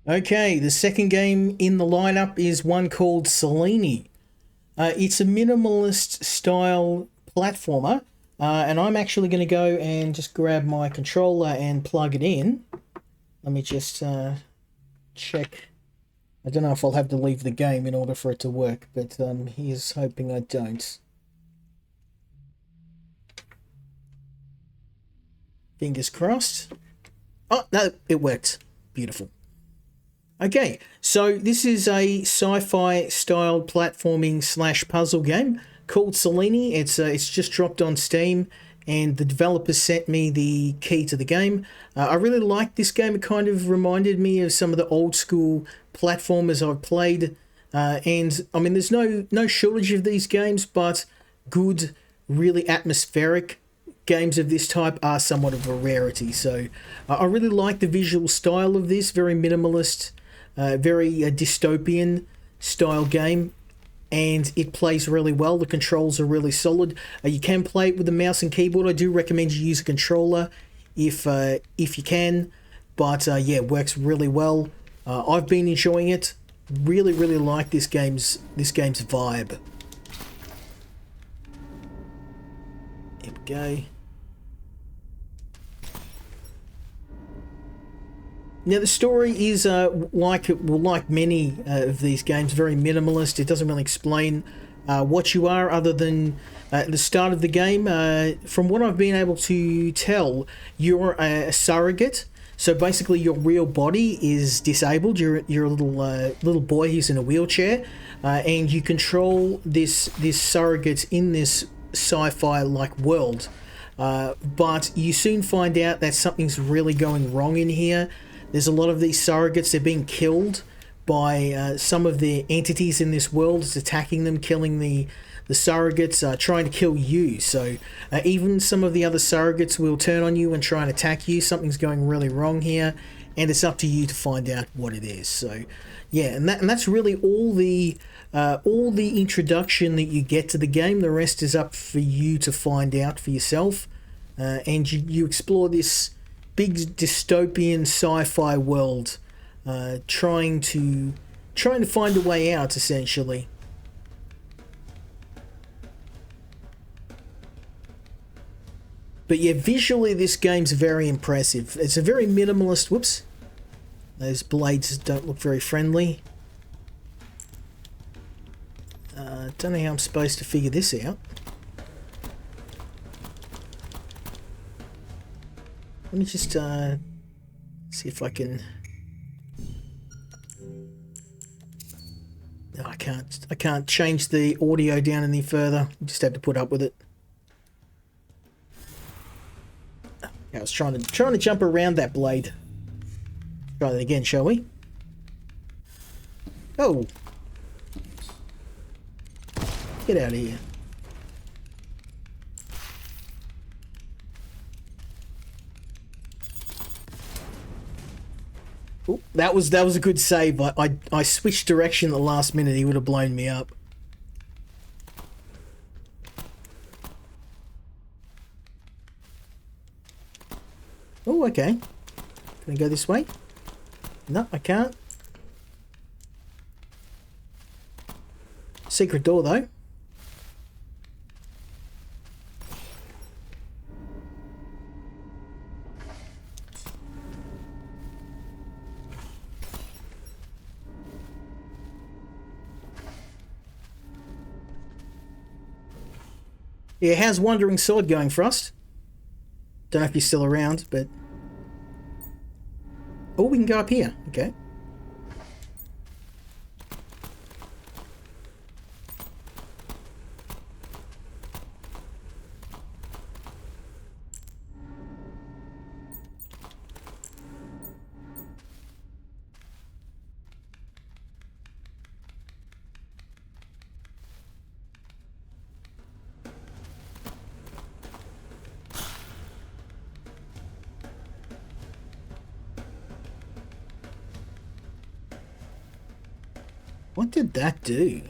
Okay, the second game in the lineup is one called Selini. It's a minimalist style platformer, and I'm actually going to go and just grab my controller and plug it in. Let me just check. I don't know if I'll have to leave the game in order for it to work, but here's hoping I don't. Fingers crossed. Oh, no, it worked. Beautiful. Okay, so this is a sci-fi styled platforming slash puzzle game called Selini. It's just dropped on Steam, and the developers sent me the key to the game. I really liked this game. It kind of reminded me of some of the old school platformers I've played, and I mean, there's no shortage of these games, but good, really atmospheric games of this type are somewhat of a rarity. So I really like the visual style of this, very minimalist, very dystopian style game, and it plays really well. The controls are really solid. You can play it with a mouse and keyboard. I do recommend you use a controller if you can, but yeah, it works really well. I've been enjoying it. Really like this game's vibe. Here we go. Now the story is like many of these games, very minimalist. It doesn't really explain what you are other than at the start of the game. From what I've been able to tell, you're a surrogate. So basically, your real body is disabled. You're a little boy who's in a wheelchair, and you control this surrogate in this sci-fi like world. But you soon find out that something's really going wrong in here. There's a lot of these surrogates. They're being killed by some of the entities in this world. It's attacking them, killing the surrogates, trying to kill you. So even some of the other surrogates will turn on you and try and attack you. Something's going really wrong here, and it's up to you to find out what it is. So yeah, and that's really all the introduction that you get to the game. The rest is up for you to find out for yourself, and you explore this big dystopian sci-fi world, trying to find a way out, essentially. But yeah, visually this game's very impressive. It's a very minimalist. Whoops, those blades don't look very friendly. Don't know how I'm supposed to figure this out. Let me just see if I can. No, I can't. I can't change the audio down any further. I just have to put up with it. I was trying to jump around that blade. Try that again, shall we? Oh, get out of here! Ooh, that was a good save. I switched direction at the last minute. He would have blown me up. Oh, okay. Can I go this way? No, I can't. Secret door, though. Yeah, how's Wandering Sword going, Frost? Don't know if you're still around, but... Oh, we can go up here. Okay. What did that do?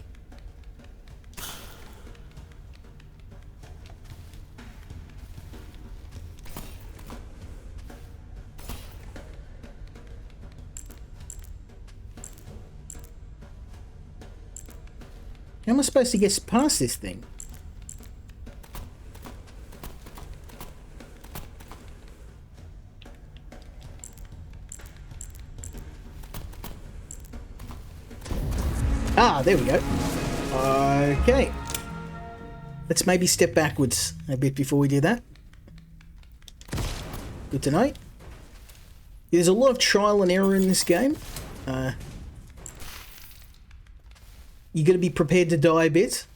How am I supposed to get past this thing? Ah, there we go. Okay. Let's maybe step backwards a bit before we do that. Good to know. There's a lot of trial and error in this game. You got to be prepared to die a bit.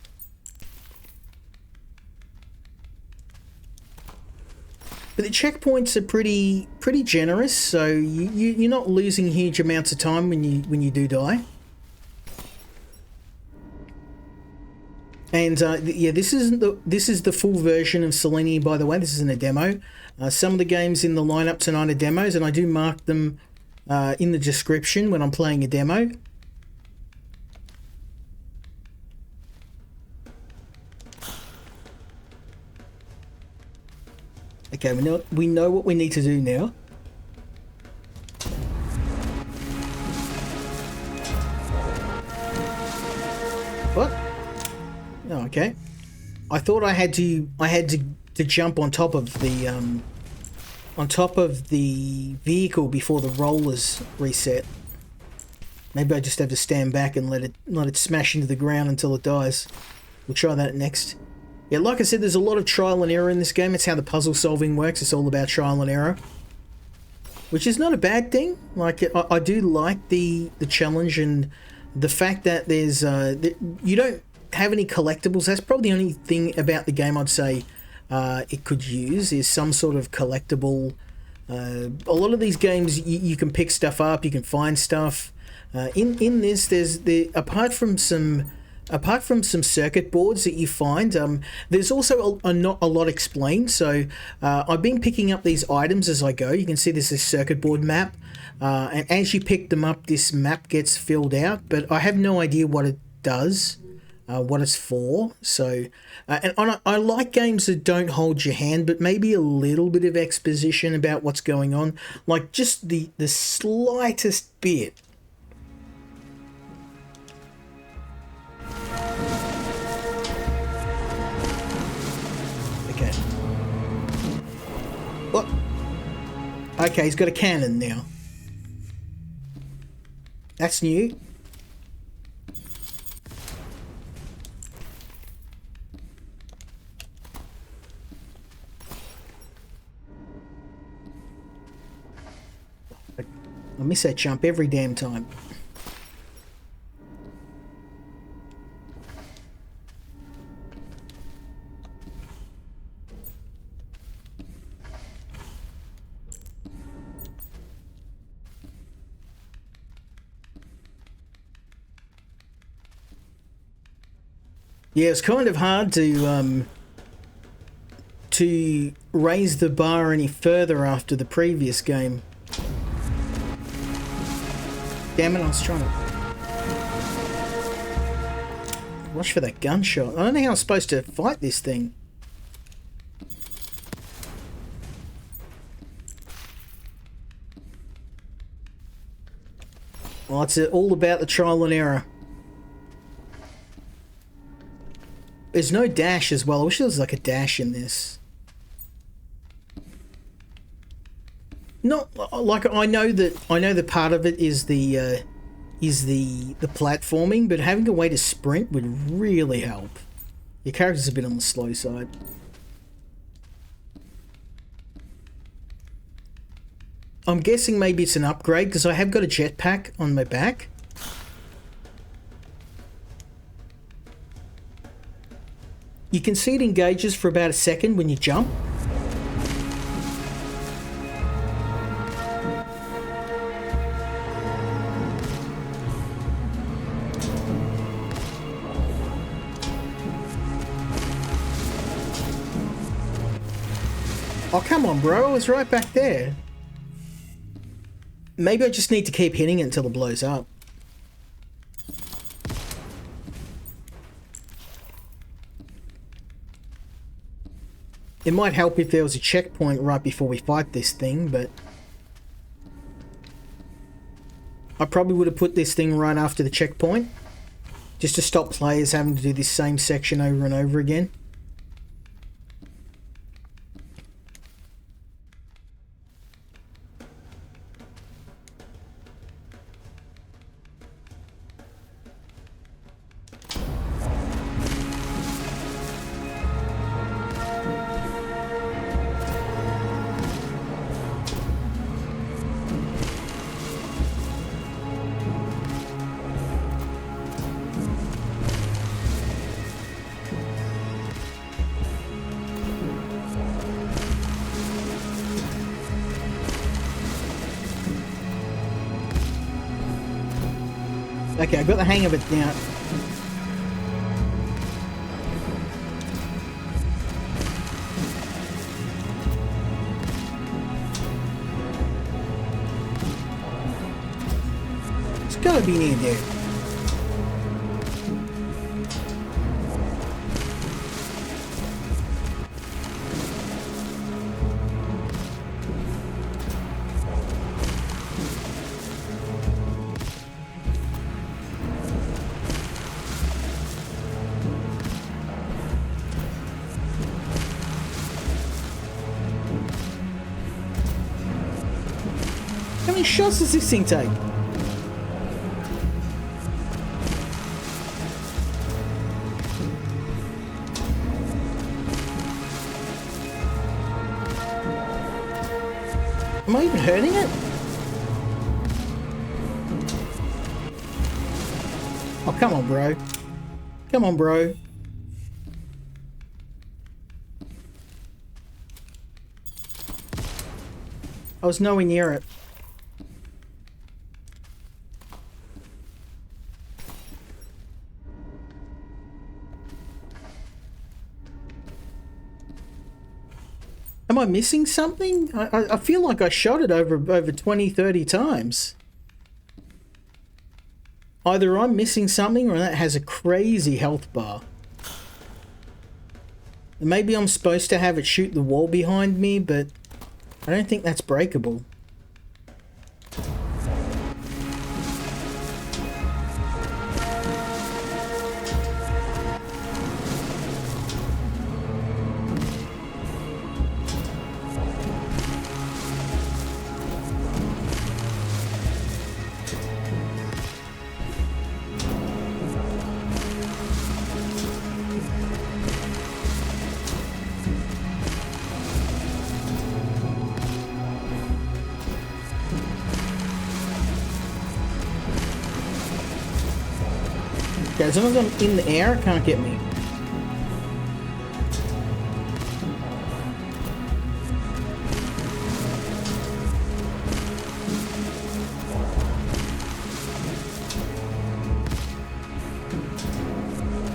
But the checkpoints are pretty generous, so you're not losing huge amounts of time when you do die. And yeah, this is the full version of Selini, by the way. This isn't a demo. Some of the games in the lineup tonight are demos, and I do mark them in the description when I'm playing a demo. Okay, we know what we need to do now. What? Oh, okay. I thought I had to jump on top of the vehicle before the rollers reset. Maybe I just have to stand back and let it smash into the ground until it dies. We'll try that next. Yeah, like I said, there's a lot of trial and error in this game. It's how the puzzle solving works. It's all about trial and error, which is not a bad thing. Like, I do like the challenge and the fact that there's you don't have any collectibles. That's probably the only thing about the game I'd say it could use is some sort of collectible. A lot of these games you can pick stuff up, you can find stuff. In this, apart from some circuit boards that you find, there's also not a lot explained. So I've been picking up these items as I go. You can see there's this circuit board map, and as you pick them up, this map gets filled out. But I have no idea what it does, what it's for. So, and I like games that don't hold your hand, but maybe a little bit of exposition about what's going on, like just the slightest bit. Okay. What? Okay, he's got a cannon now. That's new. I miss that jump every damn time. Yeah, it's kind of hard to raise the bar any further after the previous game. Damn it, I was trying to watch for that gunshot. I don't know how I'm supposed to fight this thing. Well, it's all about the trial and error. There's no dash as well. I wish there was like a dash in this. Not like I know that part of it is the platforming, but having a way to sprint would really help. Your character's a bit on the slow side. I'm guessing maybe it's an upgrade because I have got a jetpack on my back. You can see it engages for about a second when you jump. Oh, come on, bro. It's right back there. Maybe I just need to keep hitting it until it blows up. It might help if there was a checkpoint right before we fight this thing, but I probably would have put this thing right after the checkpoint. just to stop players having to do this same section over and over again. Okay, I got the hang of it now. It's gotta be near there. How many shots does this thing take? Am I even hurting it? Oh, come on, bro. Come on, bro. I was nowhere near it. Am I missing something? I feel like I shot it over 20, 30 times. Either I'm missing something or that has a crazy health bar. Maybe I'm supposed to have it shoot the wall behind me, but I don't think that's breakable. Okay, as long as I'm in the air, it can't get me.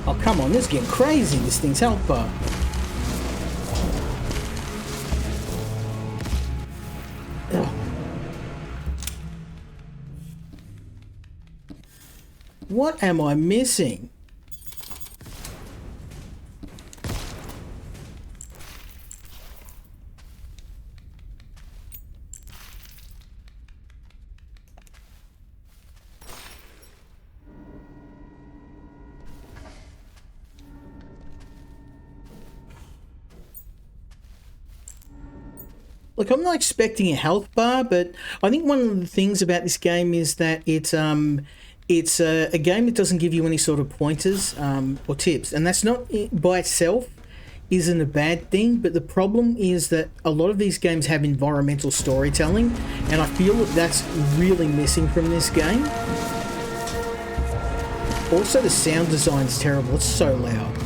Oh, come on, this is getting crazy, this thing's health bar. What am I missing? Look, I'm not expecting a health bar, but I think one of the things about this game is that it's a game that doesn't give you any sort of pointers or tips, and that's not by itself isn't a bad thing, but the problem is that a lot of these games have environmental storytelling, and I feel that that's really missing from this game. Also, the sound design is terrible. It's so loud.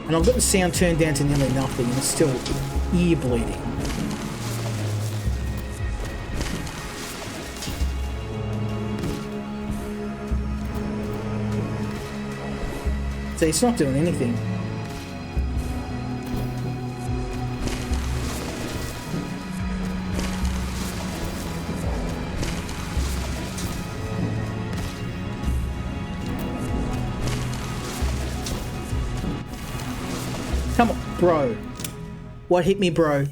And I've got the sound turned down to nearly nothing, and it's still ear bleeding. So it's not doing anything. Come on, bro. What hit me, bro?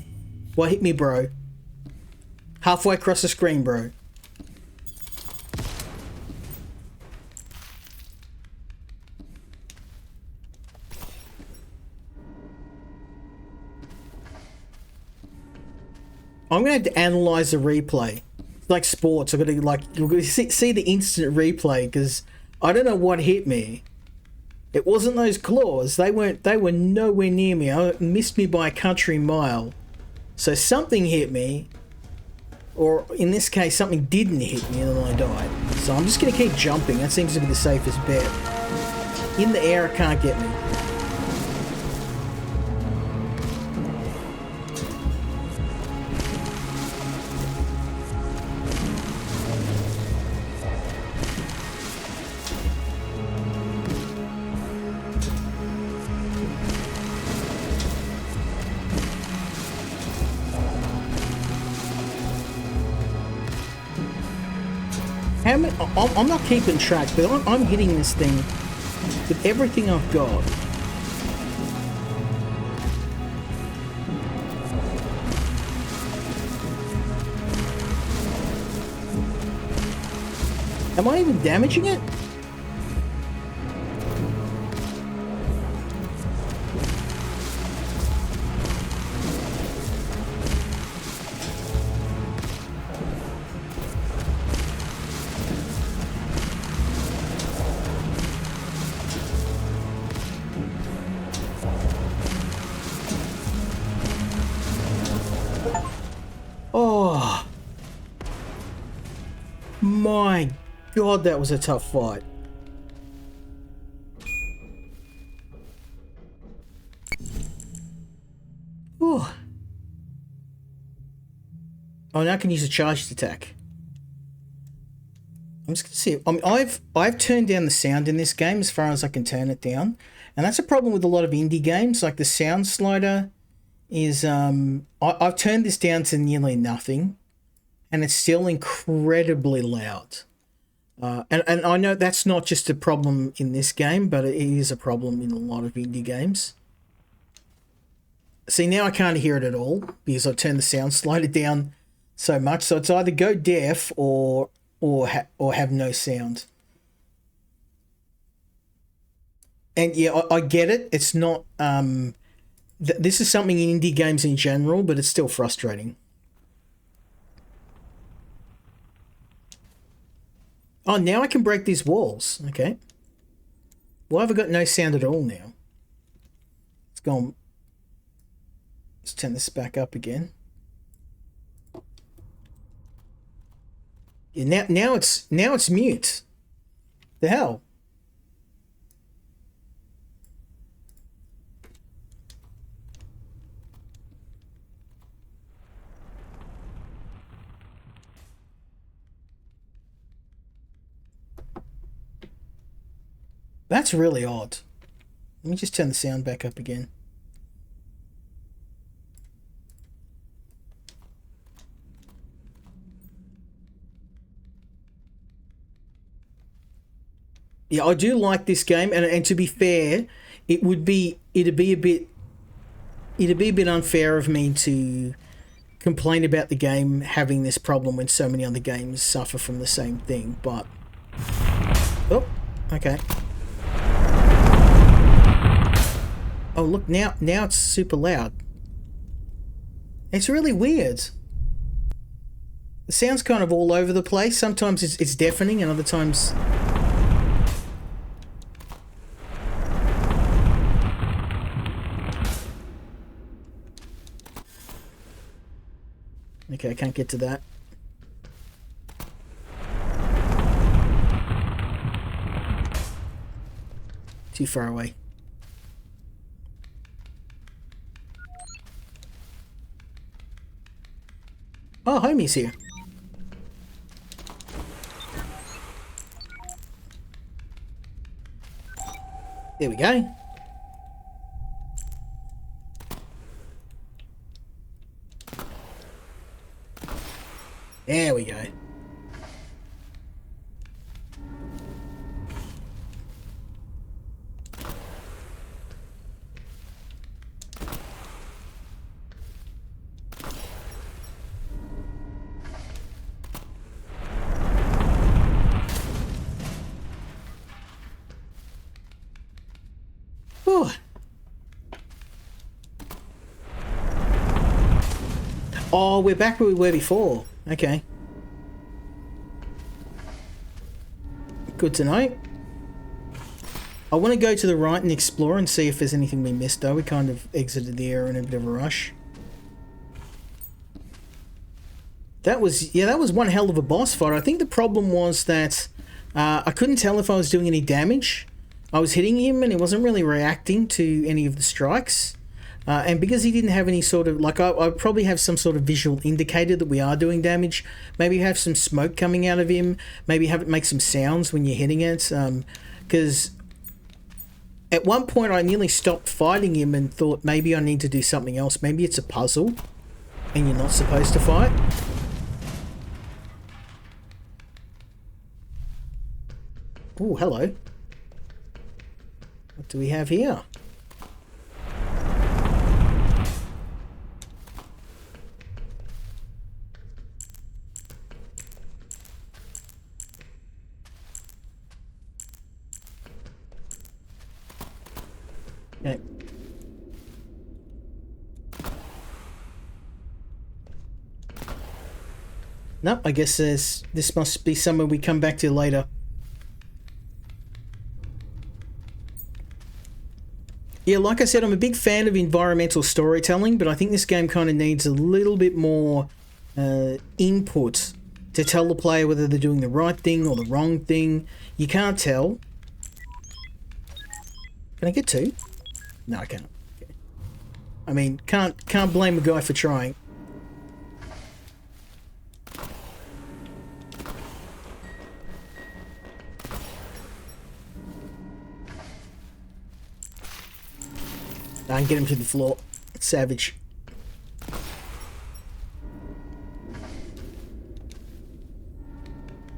What hit me, bro? Halfway across the screen, bro. I'm gonna have to analyze the replay. It's like sports. I've got to like you're gonna see the instant replay because I don't know what hit me. It wasn't those claws. They were nowhere near me. I missed me by a country mile. So something hit me, or in this case, something didn't hit me and then I died. So I'm just gonna keep jumping. That seems to be the safest bet. In the air, it can't get me. How many, I'm not keeping track, but I'm hitting this thing with everything I've got. Am I even damaging it? Oh my God, that was a tough fight. Oh, now I can use a charged attack. I'm just gonna see. I mean, I've turned down the sound in this game as far as I can turn it down, and that's a problem with a lot of indie games. Like the sound slider is I've turned this down to nearly nothing, and it's still incredibly loud. And I know that's not just a problem in this game, but it is a problem in a lot of indie games. See, now I can't hear it at all because I've turned the sound slider down so much. So it's either go deaf or have no sound. And yeah, I get it. It's not. This is something in indie games in general, but it's still frustrating. Oh, now I can break these walls. Okay. Why have I got no sound at all now? It's gone. Let's turn this back up again. Yeah, now it's mute. The hell? That's really odd. Let me just turn the sound back up again. Yeah, I do like this game, and to be fair, it'd be a bit unfair of me to complain about the game having this problem when so many other games suffer from the same thing. But oh, okay. Oh look, now it's super loud. It's really weird. The sound's kind of all over the place. Sometimes it's deafening, and other times. Okay, I can't get to that. Too far away. Oh, homie's here. There we go. There we go. Oh, we're back where we were before. Okay. Good to know. I want to go to the right and explore and see if there's anything we missed, though. We kind of exited the area in a bit of a rush. That was, yeah, that was one hell of a boss fight. I think the problem was that I couldn't tell if I was doing any damage. I was hitting him and he wasn't really reacting to any of the strikes. And because he didn't have any sort of, like, I probably have some sort of visual indicator that we are doing damage. Maybe have some smoke coming out of him. Maybe have it make some sounds when you're hitting it. Because at one point I nearly stopped fighting him and thought maybe I need to do something else. Maybe it's a puzzle and you're not supposed to fight. Oh, hello. What do we have here? Okay. Nope, I guess this must be somewhere we come back to later. Yeah, like I said, I'm a big fan of environmental storytelling, but I think this game kind of needs a little bit more input to tell the player whether they're doing the right thing or the wrong thing. You can't tell. Can I get two? No, I can't. Okay. I mean, can't blame a guy for trying. I can get him to the floor. Savage.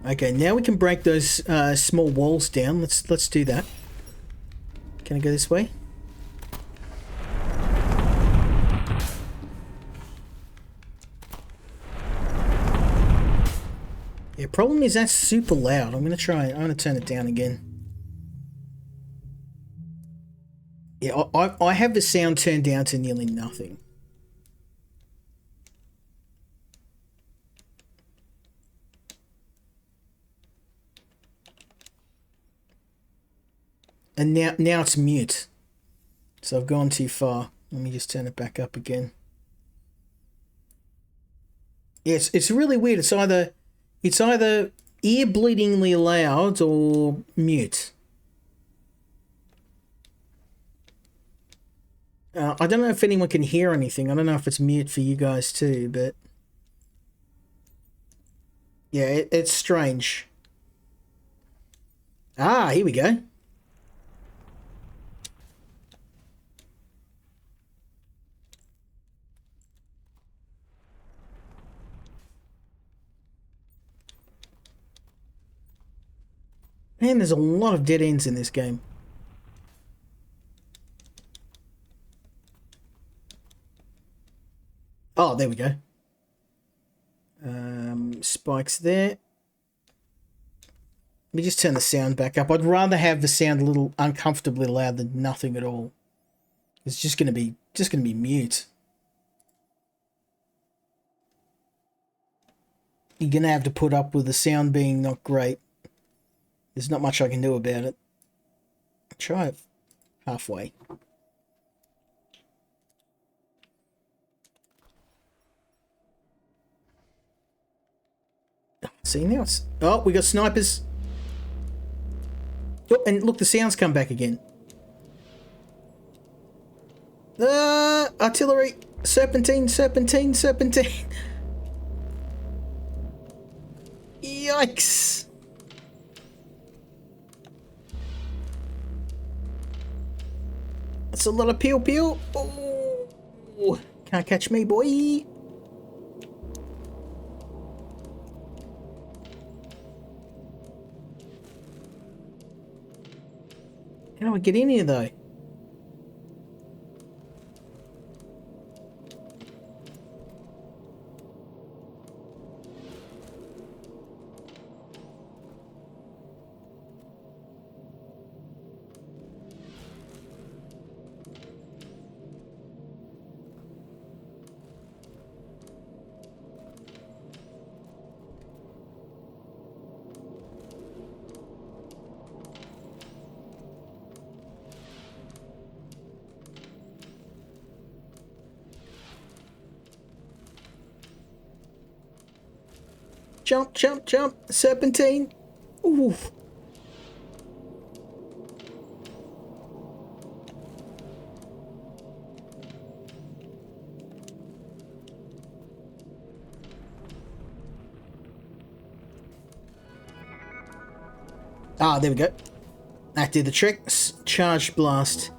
Okay, now we can break those small walls down. Let's do that. Can I go this way? Yeah, problem is that's super loud. I'm gonna turn it down again. Yeah, I have the sound turned down to nearly nothing. And now it's mute. So I've gone too far. Let me just turn it back up again. Yeah, it's really weird. It's either ear-bleedingly loud or mute. I don't know if anyone can hear anything. I don't know if it's mute for you guys too, but yeah, it's strange. Ah, here we go. Man, there's a lot of dead ends in this game. Oh, there we go. Spikes there. Let me just turn the sound back up. I'd rather have the sound a little uncomfortably loud than nothing at all. It's just gonna be mute. You're gonna have to put up with the sound being not great. There's not much I can do about it. Try it halfway. See, now it's... Oh, we got snipers. Oh, and look, the sounds come back again. Artillery. Serpentine, serpentine, serpentine. Yikes. That's a lot of pew pew. Oh, can't catch me, boy. How do I get in here, though? jump, jump, jump. Serpentine. Ooh. Ah, there we go. That did the trick. Charged blast.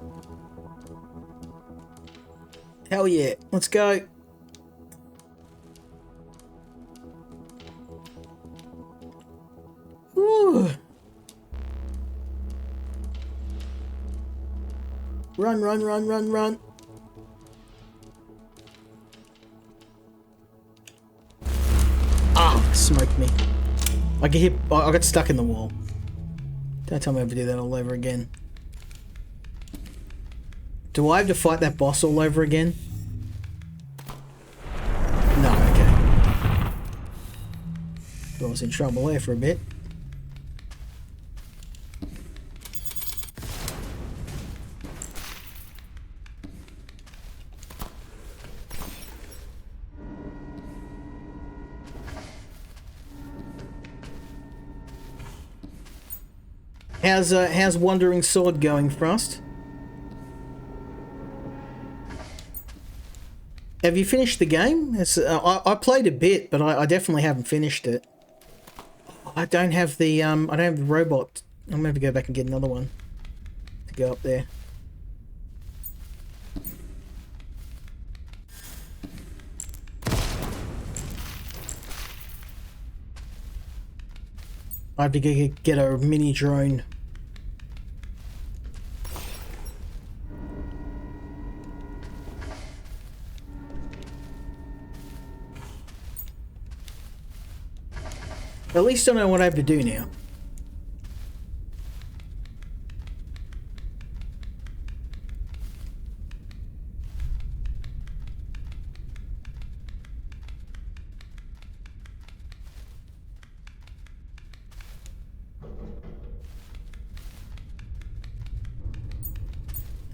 Hell yeah. Let's go. Woo. Run, run, run, run, run. Ah, smoked me. I get hit. I got stuck in the wall. Don't tell me I have to do that all over again. Do I have to fight that boss all over again? No, okay. I was in trouble there for a bit. How's Wandering Sword going, Frost? Have you finished the game? I played a bit, but I definitely haven't finished it. I don't have the I don't have the robot. I'm gonna have to go back and get another one to go up there. I have to get a mini drone. At least I know what I have to do now.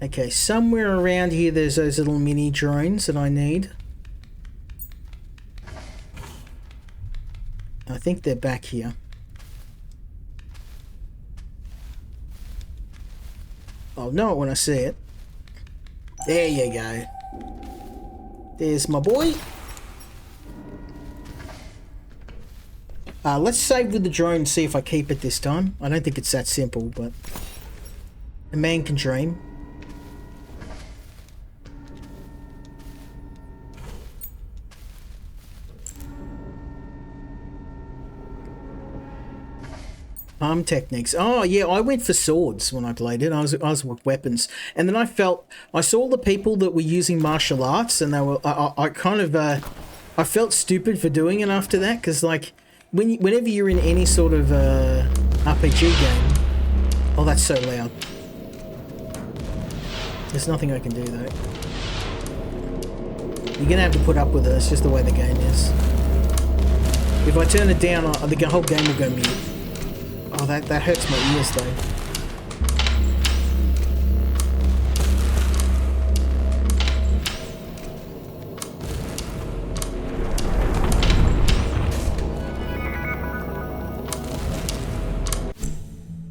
Okay, somewhere around here there's those little mini drones that I need. I think they're back here. I'll know it when I see it. There you go. There's my boy. Let's save with the drone and see if I keep it this time. I don't think it's that simple, but a man can dream. Arm techniques. Oh yeah, I went for swords when I played it. I was with weapons, and then I saw the people that were using martial arts, and they were. I kind of I felt stupid for doing it after that, because like whenever you're in any sort of RPG game. Oh, that's so loud. There's nothing I can do though. You're gonna have to put up with it. It's just the way the game is. If I turn it down, the whole game will go mute. Oh, that hurts my ears though.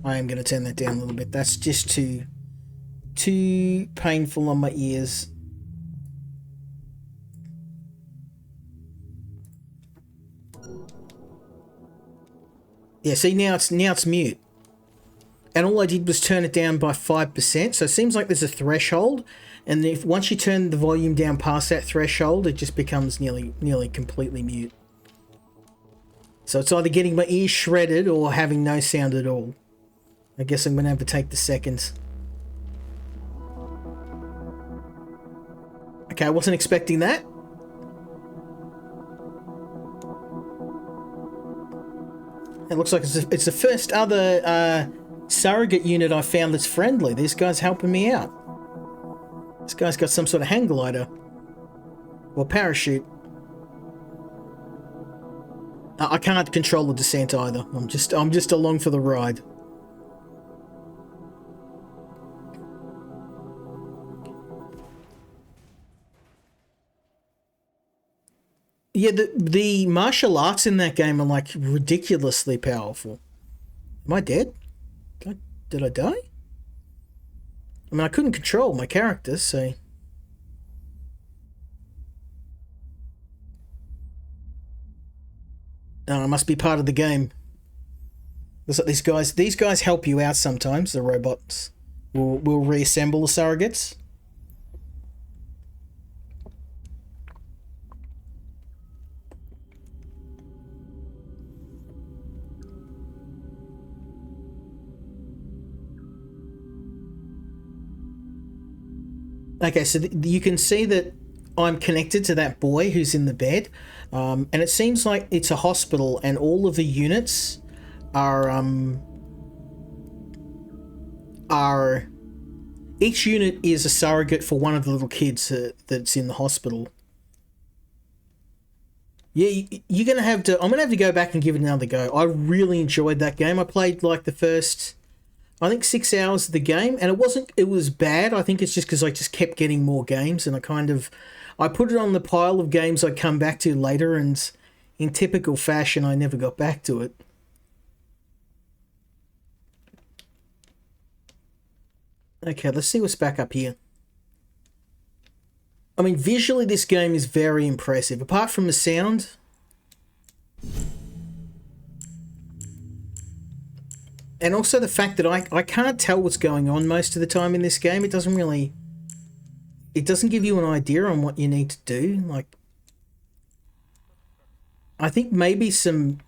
I am going to turn that down a little bit. That's just too painful on my ears. Yeah, see, now it's mute. And all I did was turn it down by 5%. So it seems like there's a threshold, and if once you turn the volume down past that threshold, it just becomes nearly completely mute. So it's either getting my ears shredded or having no sound at all. I guess I'm gonna have to take the seconds. Okay, I wasn't expecting that. It looks like it's the first other surrogate unit I found that's friendly. This guy's helping me out. This guy's got some sort of hang glider. Or parachute. I can't control the descent either. I'm just along for the ride. Yeah, the martial arts in that game are like ridiculously powerful. Am I dead? Did I die? I mean, I couldn't control my character, so. I must be part of the game. Looks like these guys help you out sometimes. The robots will reassemble the surrogates. Okay, so you can see that I'm connected to that boy who's in the bed, and it seems like it's a hospital, and all of the units are each unit is a surrogate for one of the little kids that's in the hospital. Yeah, you're gonna have to. I'm gonna have to go back and give it another go. I really enjoyed that game. I played like the first, I think, 6 hours of the game, and it wasn't. It was bad. I think it's just because I just kept getting more games, and I put it on the pile of games I'd come back to later, and in typical fashion, I never got back to it. Okay, let's see what's back up here. I mean, visually, this game is very impressive. Apart from the sound, and also the fact that I can't tell what's going on most of the time in this game. It doesn't give you an idea on what you need to do. Like, I think maybe some.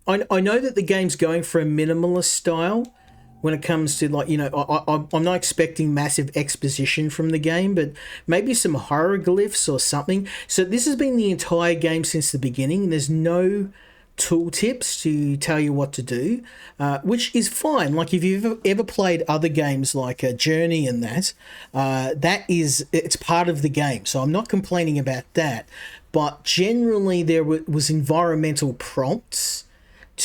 I know that the game's going for a minimalist style when it comes to, like, I'm not expecting massive exposition from the game, but maybe some hieroglyphs or something. So this has been the entire game since the beginning. There's no tooltips to tell you what to do, which is fine. Like, if you've ever played other games like Journey and that, it's part of the game. So I'm not complaining about that. But generally, there was environmental prompts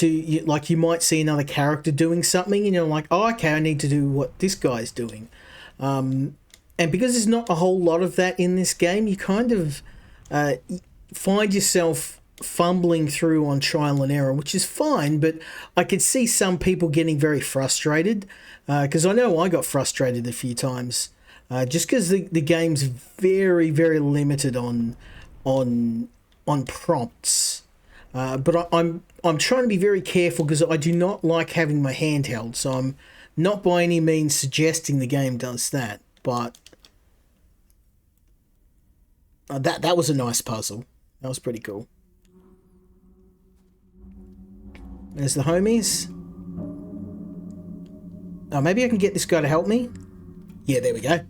like, you might see another character doing something and you're like, oh, okay, I need to do what this guy's doing. And because there's not a whole lot of that in this game, you kind of find yourself fumbling through on trial and error, which is fine, but I could see some people getting very frustrated, because I know I got frustrated a few times, just because the game's very, very limited on prompts. But I'm trying to be very careful because I do not like having my hand held, so I'm not by any means suggesting the game does that. But that was a nice puzzle. That was pretty cool. There's the homies. Oh, maybe I can get this guy to help me. Yeah, there we go.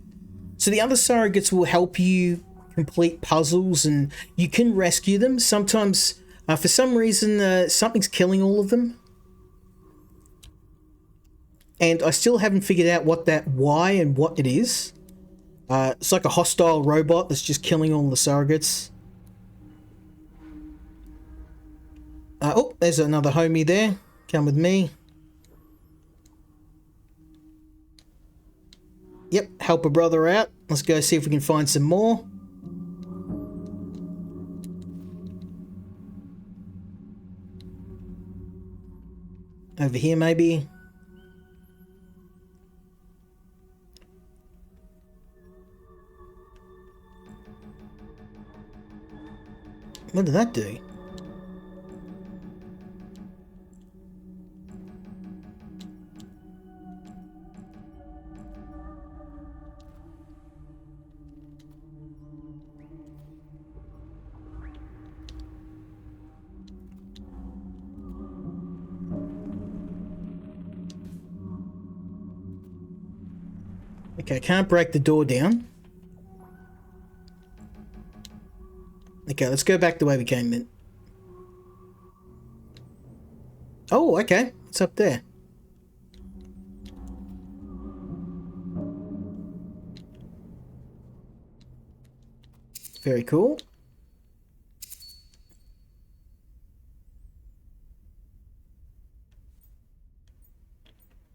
So the other surrogates will help you complete puzzles, and you can rescue them. Sometimes, for some reason, something's killing all of them. And I still haven't figured out why and what it is. It's like a hostile robot that's just killing all the surrogates. Oh, there's another homie there. Come with me. Yep, help a brother out. Let's go see if we can find some more. Over here, maybe. What did that do? Okay, can't break the door down. Okay, let's go back the way we came in. Oh, okay. It's up there. Very cool.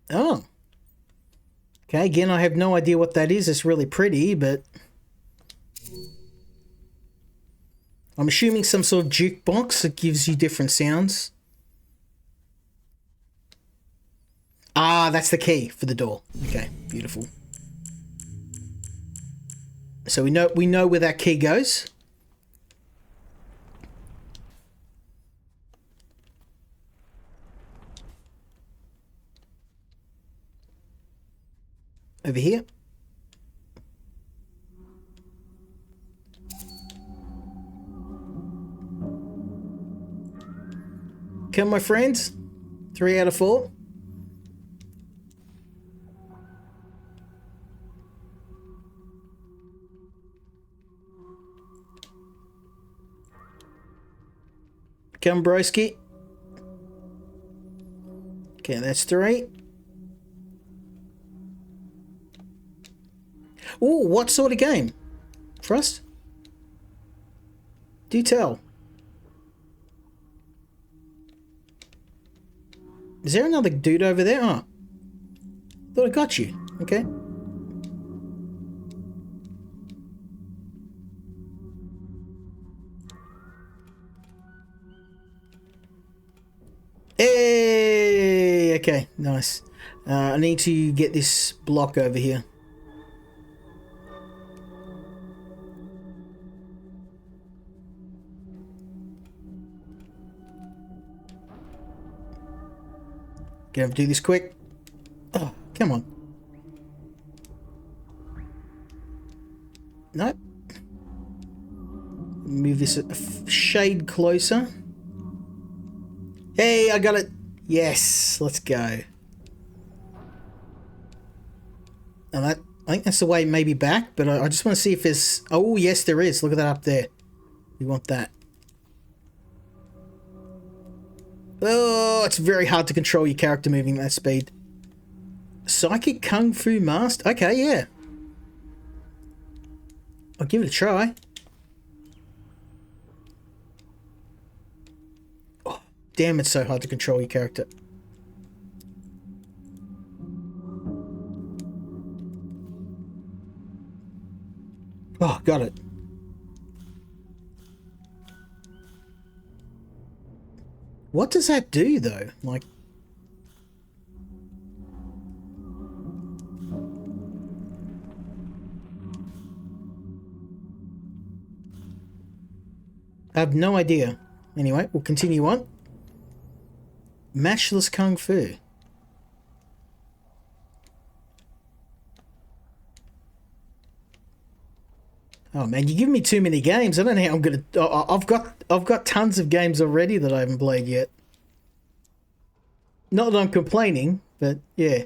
Oh. Okay, again, I have no idea what that is. It's really pretty, but... I'm assuming some sort of jukebox that gives you different sounds. Ah, that's the key for the door. Okay, beautiful. So we know where that key goes. Over here. Come, my friends. 3 out of 4. Come, broski. Okay, that's 3. Ooh, what sort of game? Frost? Do tell. Is there another dude over there? Oh. Thought I got you. Okay. Hey! Okay, nice. I need to get this block over here. Gonna do this quick. Oh, come on. Nope. Move this a shade closer. Hey, I got it. Yes, let's go. Now that, I think that's the way maybe back, but I just want to see if there's... Oh, yes, there is. Look at that up there. We want that. Oh, it's very hard to control your character moving at that speed. Psychic Kung Fu Master? Okay, yeah. I'll give it a try. Oh, damn, it's so hard to control your character. Oh, got it. What does that do, though? Like... I have no idea. Anyway, we'll continue on. Matchless Kung Fu. Oh man, you give me too many games. I don't know how I'm gonna. I've got tons of games already that I haven't played yet. Not that I'm complaining, but yeah.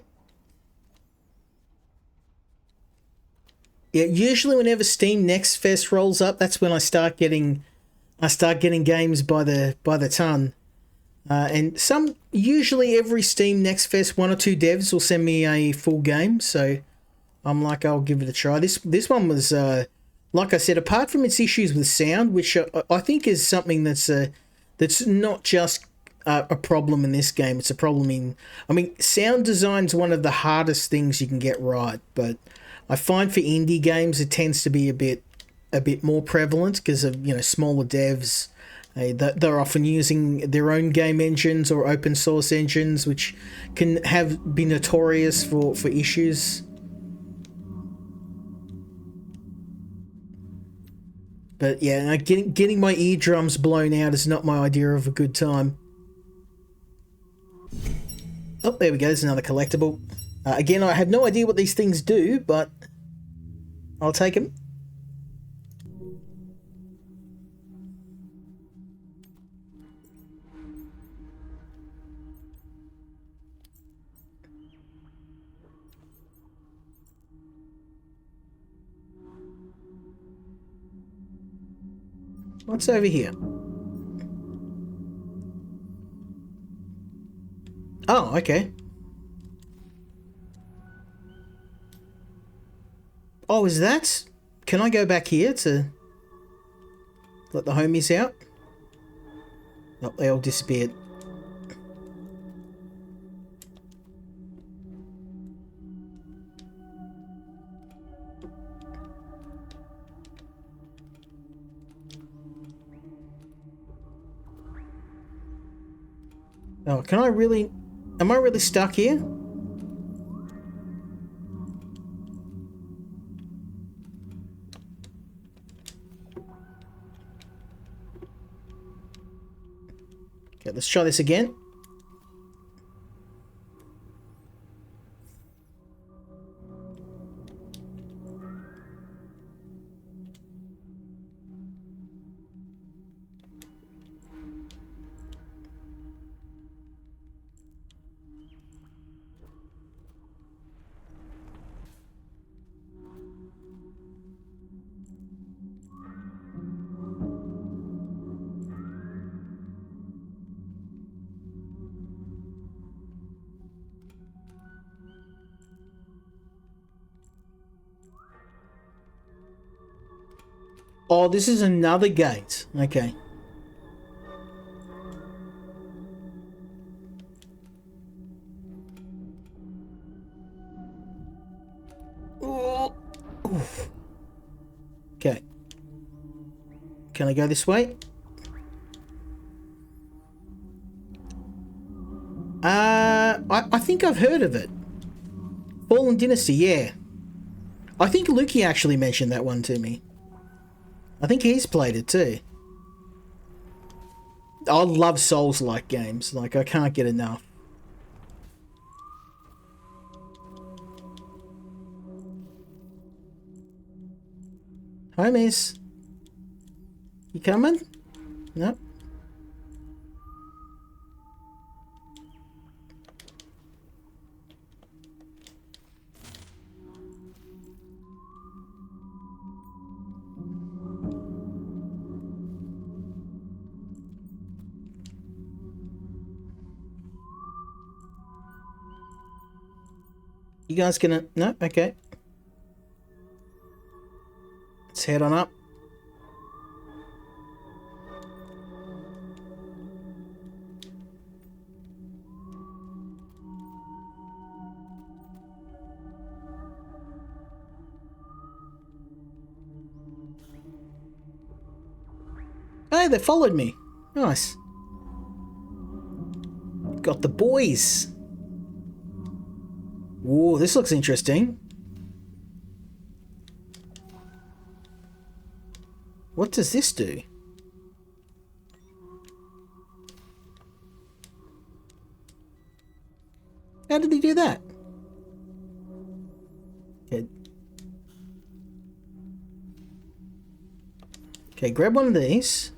Yeah, usually whenever Steam Next Fest rolls up, that's when I start getting games by the ton. And some usually every Steam Next Fest, 1 or 2 devs will send me a full game, so I'm like, I'll give it a try. This one was like I said, apart from its issues with sound, which I think is something that's not just a problem in this game. It's a problem in... I mean, sound design's one of the hardest things you can get right, but I find for indie games it tends to be a bit more prevalent because of, you know, smaller devs. They're often using their own game engines or open source engines, which can be notorious for issues. But yeah, getting my eardrums blown out is not my idea of a good time. Oh, there we go. There's another collectible. Again, I have no idea what these things do, but I'll take them. What's over here? Oh, okay. Oh, is that... Can I go back here to let the homies out? Oh, they all disappeared. Oh, can I really... Am I really stuck here? Okay, let's try this again. Oh, this is another gate. Okay. Oh. Oof. Okay. Can I go this way? I think I've heard of it. Fallen Dynasty, yeah. I think Lukey actually mentioned that one to me. I think he's played it too. I love Souls-like games. Like, I can't get enough. Homies. You coming? No. You guys gonna... No? Okay. Let's head on up. Hey, they followed me. Nice. Got the boys. Whoa, this looks interesting. What does this do? How did he do that? Okay. Okay, grab one of these.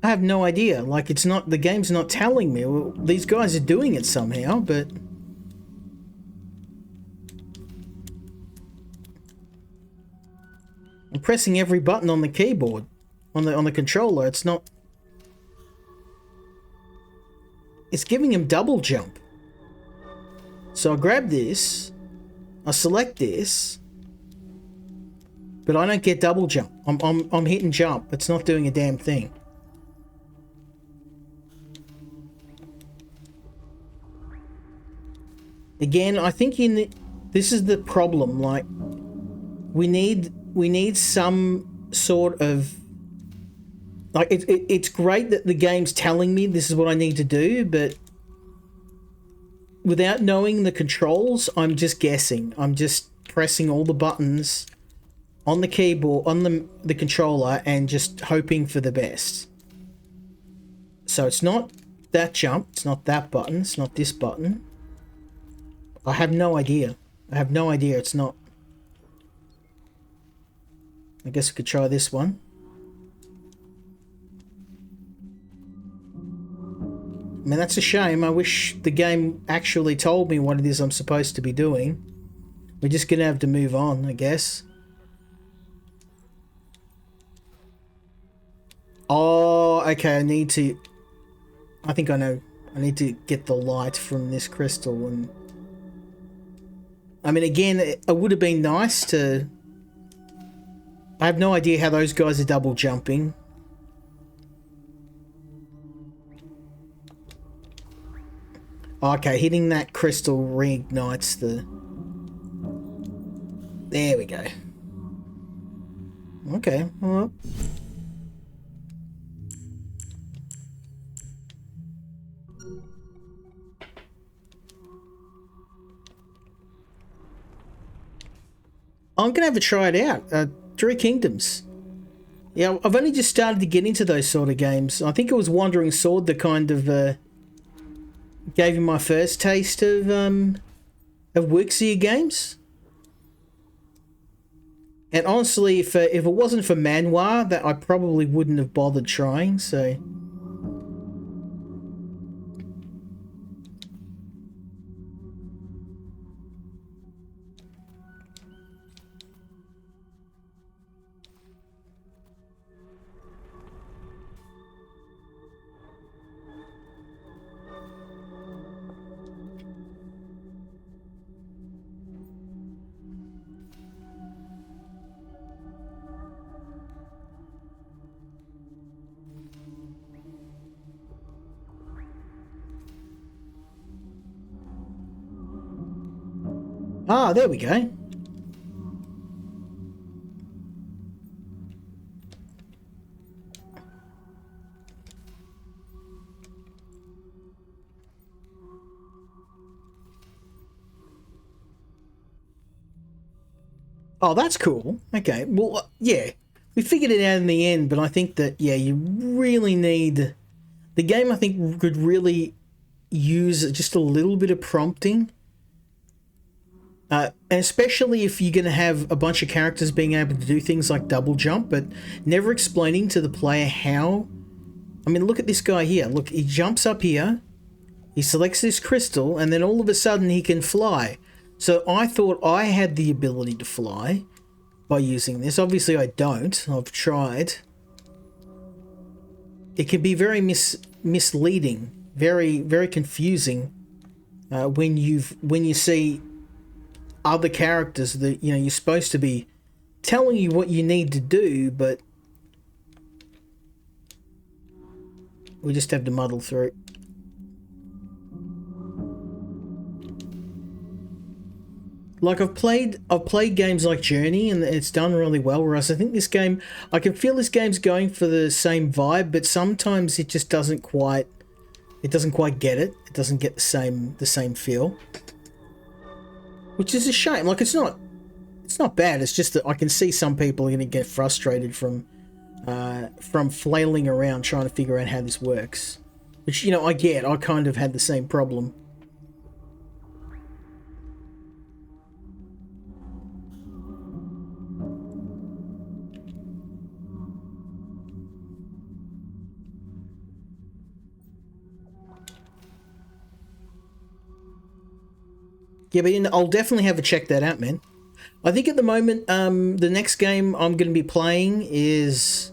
I have no idea. Like, it's not... The game's not telling me. Well, these guys are doing it somehow, but... I'm pressing every button on the keyboard. On the controller. It's not... It's giving him double jump. So I grab this. I select this. But I don't get double jump. I'm hitting jump. It's not doing a damn thing. Again, I think this is the problem. Like, we need some sort of... Like, it's great that the game's telling me this is what I need to do, but without knowing the controls, I'm just guessing. I'm just pressing all the buttons on the keyboard, on the controller, and just hoping for the best. So it's not that jump, it's not that button, it's not this button. I have no idea. I have no idea. It's not... I guess we could try this one. I mean, that's a shame. I wish the game actually told me what it is I'm supposed to be doing. We're just gonna have to move on, I guess. Oh, okay, I need to... I think I know. I need to get the light from this crystal and... I mean, again, it would have been nice to... I have no idea how those guys are double jumping. Okay, hitting that crystal reignites the... There we go. Okay. Well, I'm gonna have to try it out. Three Kingdoms. Yeah, I've only just started to get into those sort of games. I think it was Wandering Sword that kind of gave me my first taste of Wixia games. And honestly, if it wasn't for Manhwa, that I probably wouldn't have bothered trying. So there we go. Oh, that's cool. Okay. Well, yeah. We figured it out in the end, but I think that, yeah, you really need... The game, I think, could really use just a little bit of prompting. And especially if you're going to have a bunch of characters being able to do things like double jump, but never explaining to the player how... I mean, look at this guy here. Look, he jumps up here, he selects this crystal, and then all of a sudden he can fly. So I thought I had the ability to fly by using this. Obviously I don't. I've tried. It can be very misleading, very confusing when you see other characters that you're supposed to be telling you what you need to do, but we just have to muddle through. Like I've played games like Journey and it's done really well, whereas I think this game, I can feel this game's going for the same vibe, but sometimes it just doesn't quite get it. It doesn't get the same feel. Which is a shame. Like it's not bad, it's just that I can see some people are going to get frustrated from flailing around trying to figure out how this works. Which, I get. I kind of had the same problem. Yeah, but I'll definitely have to check that out, man. I think at the moment, the next game I'm going to be playing is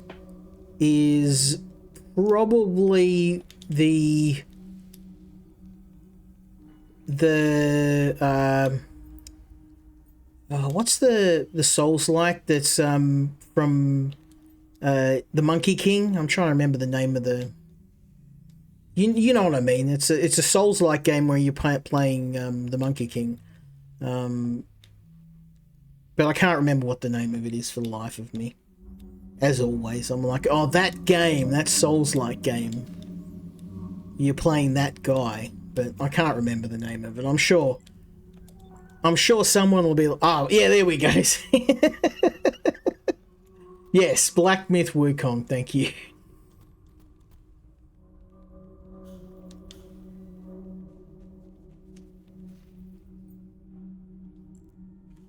probably the what's the Souls-like that's from the Monkey King? I'm trying to remember the name of the... You know what I mean. It's a Souls-like game where you're playing the Monkey King. But I can't remember what the name of it is for the life of me. As always, I'm like, oh, that game, that Souls-like game. You're playing that guy, but I can't remember the name of it. I'm sure someone will be like, oh, yeah, there we go. Yes, Black Myth Wukong, thank you.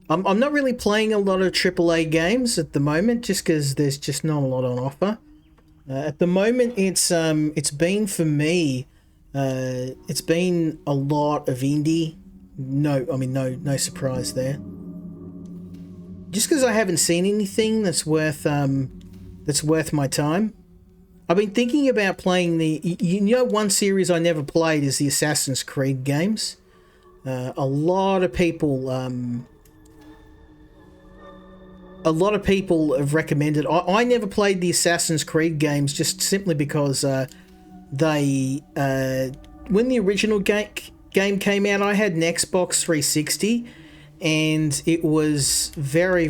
I'm not really playing a lot of AAA games at the moment, just because there's just not a lot on offer. At the moment, it's been for me, it's been a lot of indie. No surprise there. Just because I haven't seen anything that's worth my time. I've been thinking about playing one series I never played is the Assassin's Creed games. A lot of people have recommended. I never played the Assassin's Creed games just simply because when the original game came out, I had an Xbox 360, and it was very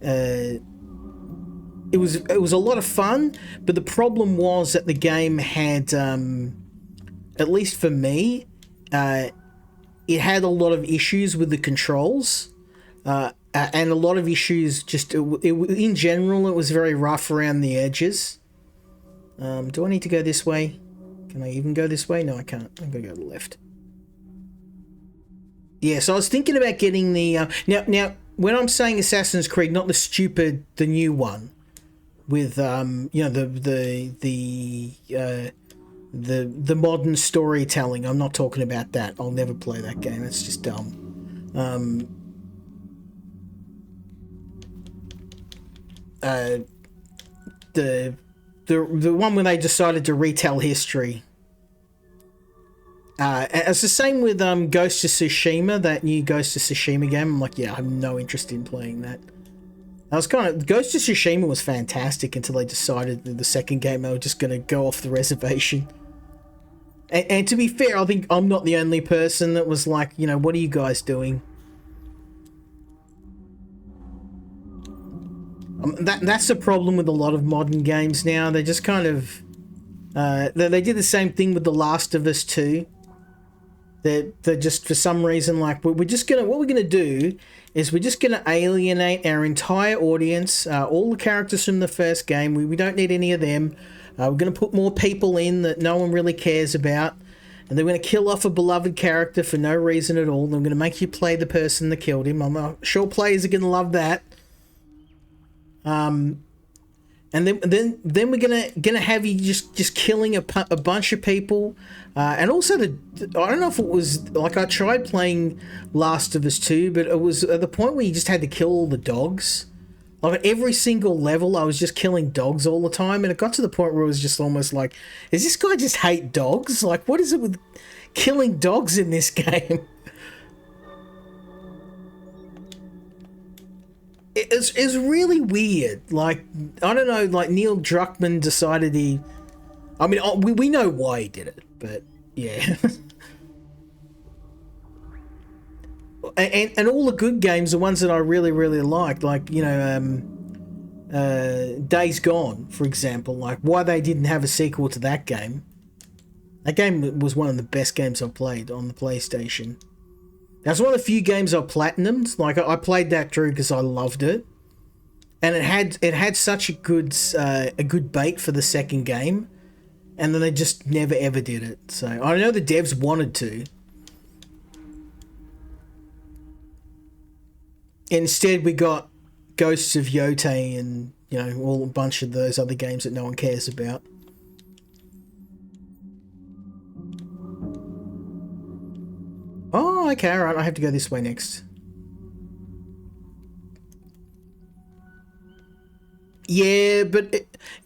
it was a lot of fun, but the problem was that the game had, at least for me, it had a lot of issues with the controls, and a lot of issues just in general. It was very rough around the edges. Do I need to go this way? Can I even go this way? No, I can't. I'm gonna go to the left. Yeah, so I was thinking about getting the now. When I'm saying Assassin's Creed, not the new one with the modern storytelling. I'm not talking about that. I'll never play that game. It's just dumb. The one when they decided to retell history. It's the same with Ghost of Tsushima, that new Ghost of Tsushima game. I'm like, yeah, I have no interest in playing that. I was Ghost of Tsushima was fantastic until they decided that the second game they were just going to go off the reservation. And to be fair, I think I'm not the only person that was like, what are you guys doing? That's the problem with a lot of modern games now. They just kind of... they did the same thing with The Last of Us 2. They're just, for some reason, like, what we're gonna do is we're just gonna alienate our entire audience, all the characters from the first game. We don't need any of them. We're gonna put more people in that no one really cares about, and then we're gonna kill off a beloved character for no reason at all. And I'm gonna make you play the person that killed him. I'm sure players are gonna love that. And then we're gonna have you just killing a bunch of people, and also I don't know if it was like, I tried playing Last of Us 2, but it was at the point where you just had to kill all the dogs. Like at every single level, I was just killing dogs all the time, and it got to the point where it was just almost like, does this guy just hate dogs? Like, what is it with killing dogs in this game? It's really weird. Like, I don't know, like Neil Druckmann decided we know why he did it, but yeah. and all the good games, the ones that I really, really liked, like, Days Gone, for example, like why they didn't have a sequel to that game. That game was one of the best games I've played on the PlayStation. That's one of the few games I platinumed. Like, I played that through because I loved it, and it had such a good bait for the second game, and then they just never ever did it. So I know the devs wanted to. Instead, we got Ghosts of Yotei and all a bunch of those other games that no one cares about. Oh, okay, alright, I have to go this way next. Yeah, but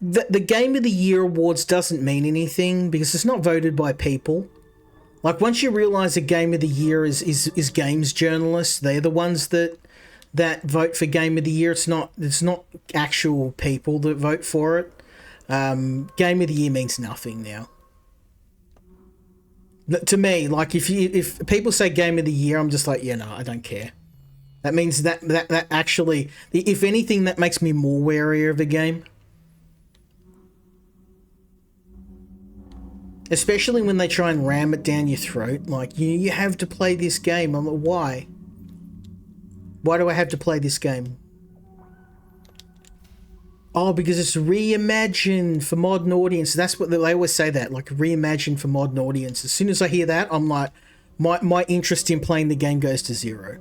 the Game of the Year awards doesn't mean anything because it's not voted by people. Like, once you realise the Game of the Year is games journalists, they're the ones that vote for Game of the Year. It's not actual people that vote for it. Game of the Year means nothing now. To me, like, if people say Game of the Year, I'm just like, yeah, no, I don't care. That means that actually, if anything, that makes me more wary of the game. Especially when they try and ram it down your throat. Like, you have to play this game. I'm like, why? Why do I have to play this game? Oh, because it's reimagined for modern audience. That's what they always say, that, like, reimagined for modern audience. As soon as I hear that, I'm like, my interest in playing the game goes to zero.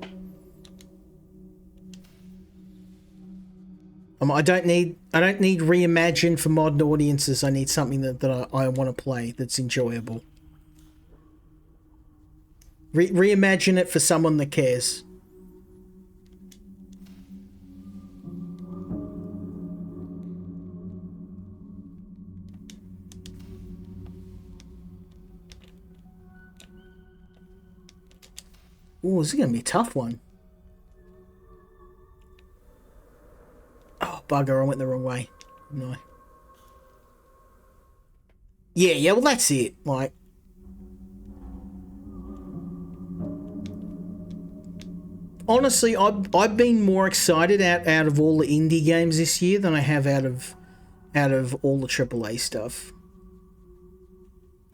I don't need reimagined for modern audiences. I need something that I want to play that's enjoyable. Reimagine it for someone that cares. Oh, this is going to be a tough one. Oh, bugger, I went the wrong way. No. Yeah, well, that's it. Like, honestly, I've been more excited out of all the indie games this year than I have out of all the AAA stuff.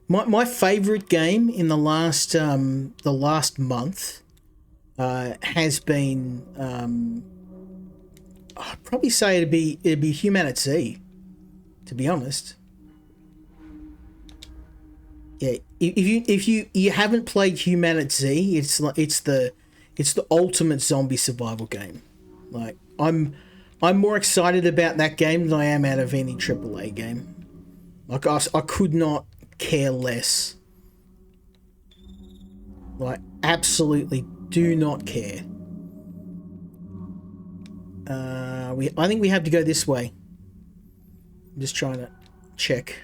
My favorite game in the last month has been I'd probably say it'd be Humanity, to be honest. Yeah, if you haven't played Humanity, it's the ultimate zombie survival game. Like I'm more excited about that game than I am out of any AAA game. Like I could not care less. Like absolutely do not care. I think we have to go this way. I'm just trying to check.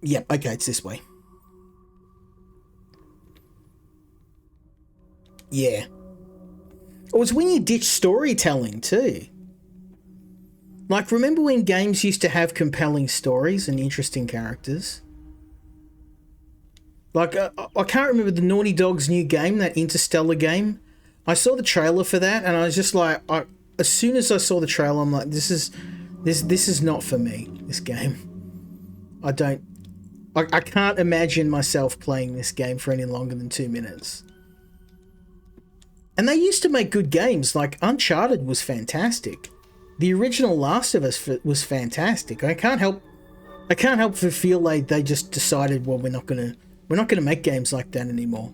Yep, okay, it's this way. Yeah. Oh, it's when you ditch storytelling too. Like, remember when games used to have compelling stories and interesting characters? Like, I can't remember the Naughty Dog's new game, that Interstellar game. I saw the trailer for that, and I was just like, as soon as I saw the trailer, I'm like, this is not for me, this game. I can't imagine myself playing this game for any longer than 2 minutes. And they used to make good games, like Uncharted was fantastic. The original Last of Us was fantastic. I can't help but feel like they just decided, well, we're not gonna make games like that anymore.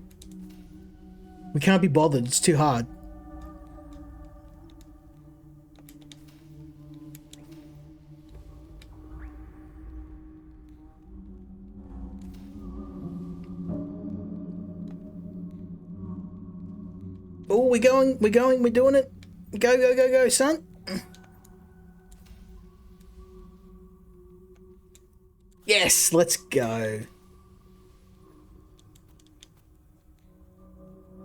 We can't be bothered, it's too hard. Oh, we're doing it. Go, son. Yes, let's go.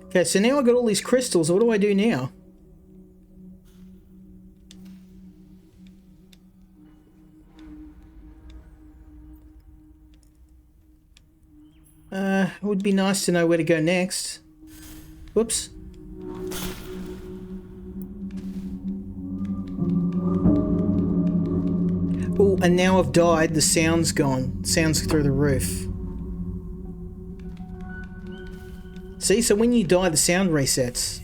Okay, so now I've got all these crystals. What do I do now? It would be nice to know where to go next. Whoops. Oh, and now I've died. The sound's gone. Sound's through the roof. See, so when you die, the sound resets.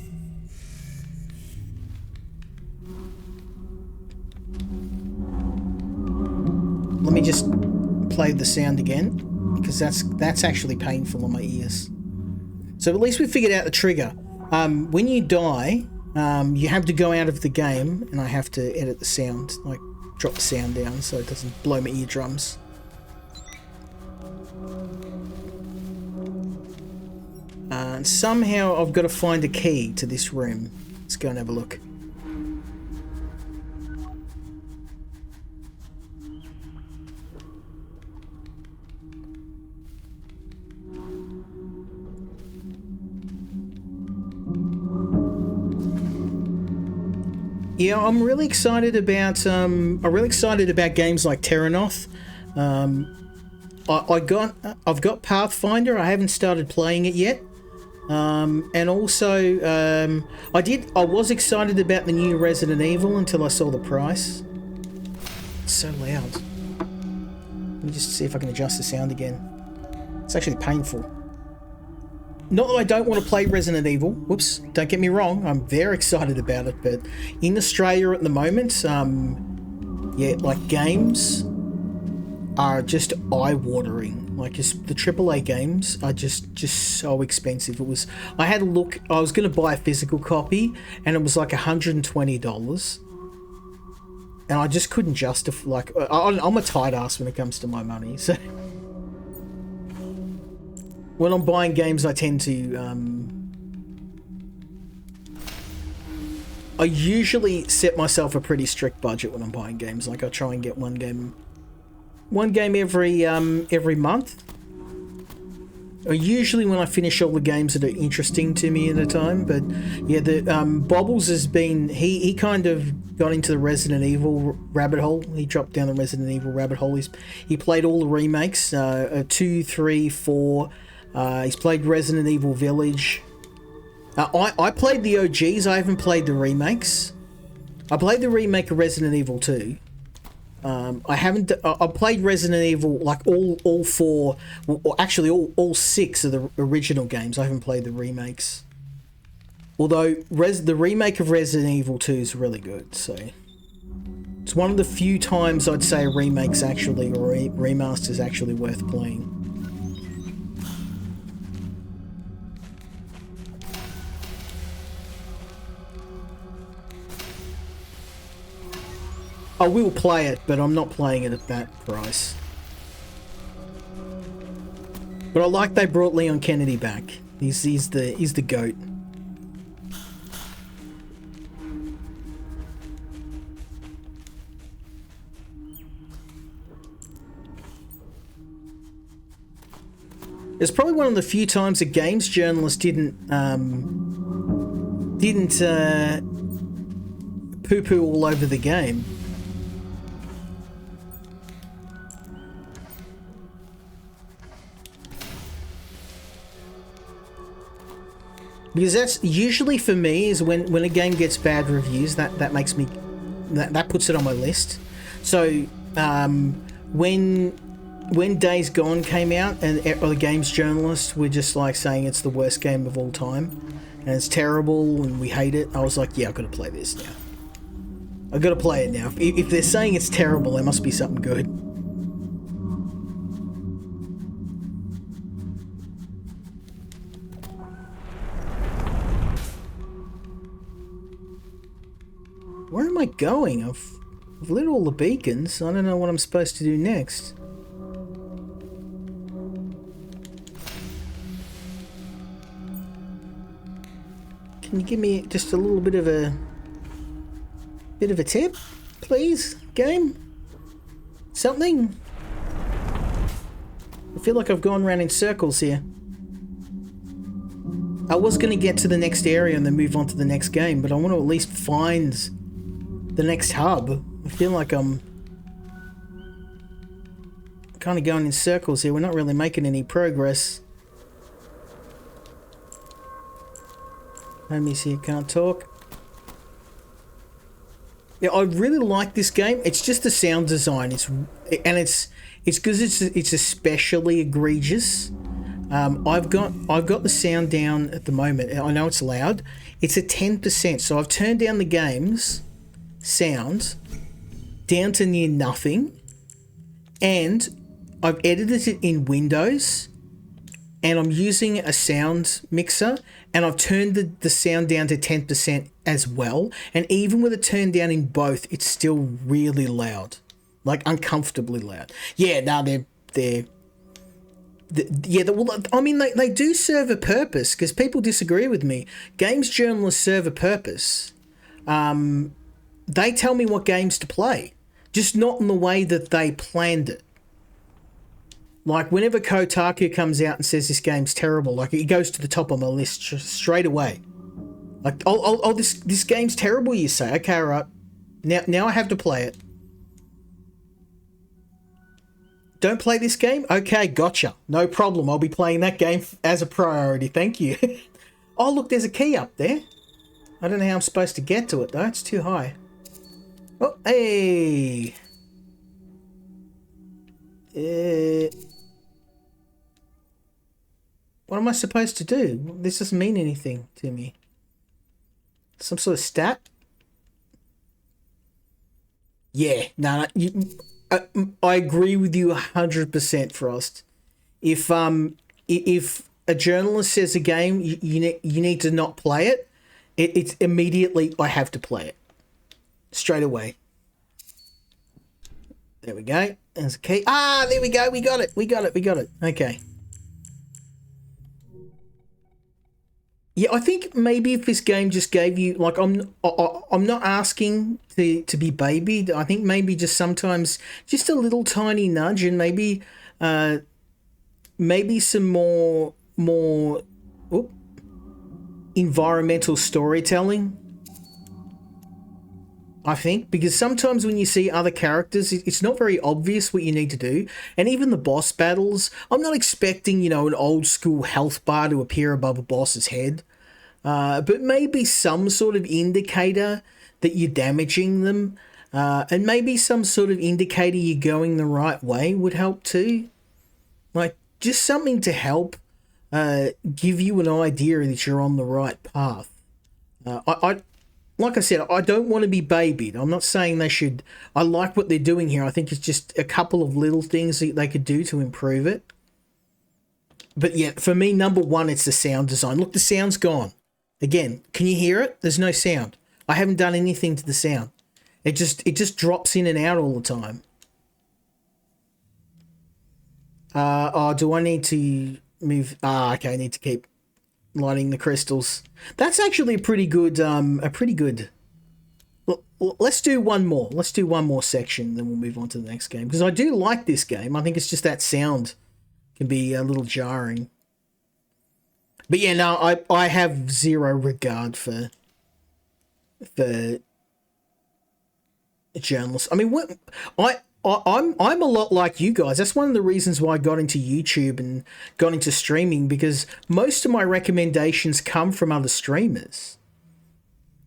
Let me just play the sound again, because that's actually painful on my ears. So at least we figured out the trigger. When you die, you have to go out of the game, and I have to edit the sound, like drop the sound down so it doesn't blow my eardrums. And somehow I've got to find a key to this room. Let's go and have a look. Yeah, I'm really excited about games like Terranoth. I've got Pathfinder. I haven't started playing it yet. And also, I was excited about the new Resident Evil until I saw the price. It's so loud. Let me just see if I can adjust the sound again. It's actually painful. Not that I don't want to play Resident Evil. Whoops, don't get me wrong. I'm very excited about it, but in Australia at the moment, yeah, like games are just eye-watering. Like just the AAA games are just so expensive. I had a look. I was going to buy a physical copy, and it was like $120, and I just couldn't justify. Like I'm a tight ass when it comes to my money, so. When I'm buying games, I tend to, I usually set myself a pretty strict budget when I'm buying games. Like I try and get one game every month. Or usually when I finish all the games that are interesting to me at a time. But yeah, the Bobbles has been, he kind of got into the Resident Evil rabbit hole. He dropped down the Resident Evil rabbit hole. He played all the remakes, 2, 3, 4. He's played Resident Evil Village. I played the OGs. I haven't played the remakes. I played the remake of Resident Evil 2. I haven't. I played Resident Evil like all four, or actually all six of the original games. I haven't played the remakes. Although the remake of Resident Evil 2 is really good, so it's one of the few times I'd say a remake's actually or remaster's actually worth playing. I will play it, but I'm not playing it at that price. But I like they brought Leon Kennedy back. He's the GOAT. It's probably one of the few times a games journalist didn't poo-poo all over the game. Because that's usually for me is when a game gets bad reviews, that makes me that puts it on my list. So when Days Gone came out and the games journalists were just like saying it's the worst game of all time and it's terrible and we hate it, I was like, yeah, I've got to play this now. I've got to play it now. If they're saying it's terrible, there must be something good. Where am I going? I've lit all the beacons. I don't know what I'm supposed to do next. Can you give me just a little bit of a tip, please, game? Something? I feel like I've gone around in circles here. I was going to get to the next area and then move on to the next game, but I want to at least find the next hub. I feel like I'm kind of going in circles here. We're not really making any progress. Homies here can't talk. Yeah, I really like this game. It's just the sound design. It's because it's especially egregious. I've got the sound down at the moment. I know it's loud. It's at 10%, so I've turned down the game's sound down to near nothing, and I've edited it in Windows, and I'm using a sound mixer, and I've turned the sound down to 10% as well, and even with it turned down in both, it's still really loud, like uncomfortably loud. Yeah, no, they're well, I mean, they do serve a purpose, because people disagree with me. Games journalists serve a purpose. They tell me what games to play, just not in the way that they planned it. Like, whenever Kotaku comes out and says this game's terrible, like, it goes to the top of my list straight away. Like, oh, this game's terrible, you say? Okay, all right. Now I have to play it. Don't play this game? Okay, gotcha. No problem. I'll be playing that game as a priority. Thank you. Oh, look, there's a key up there. I don't know how I'm supposed to get to it, though. It's too high. Oh, hey. What am I supposed to do? This doesn't mean anything to me. Some sort of stat? Yeah, no, I agree with you 100%, Frost. If a journalist says a game you need to not play it, it's immediately I have to play it straight away. There we go. There's a key. Ah, there we go. We got it. Okay. Yeah, I think maybe if this game just gave you, like, I'm not asking to be babied. I think maybe just sometimes just a little tiny nudge, and maybe some more environmental storytelling. I think, because sometimes when you see other characters, it's not very obvious what you need to do. And even the boss battles, I'm not expecting, an old school health bar to appear above a boss's head. but maybe some sort of indicator that you're damaging them, and maybe some sort of indicator you're going the right way would help too. Like, just something to help give you an idea that you're on the right path. I like I said, I don't want to be babied. I'm not saying they should. I like what they're doing here. I think it's just a couple of little things that they could do to improve it. But yeah, for me, number one, it's the sound design. Look, the sound's gone. Again, can you hear it? There's no sound. I haven't done anything to the sound. It just drops in and out all the time. Oh, do I need to move? Okay, I need to keep lighting the crystals. That's actually a pretty good. Let's do one more. Let's do one more section, then we'll move on to the next game. Because I do like this game. I think it's just that sound can be a little jarring. But yeah, no, I have zero regard for journalists. I mean, I'm a lot like you guys. That's one of the reasons why I got into YouTube and got into streaming, because most of my recommendations come from other streamers.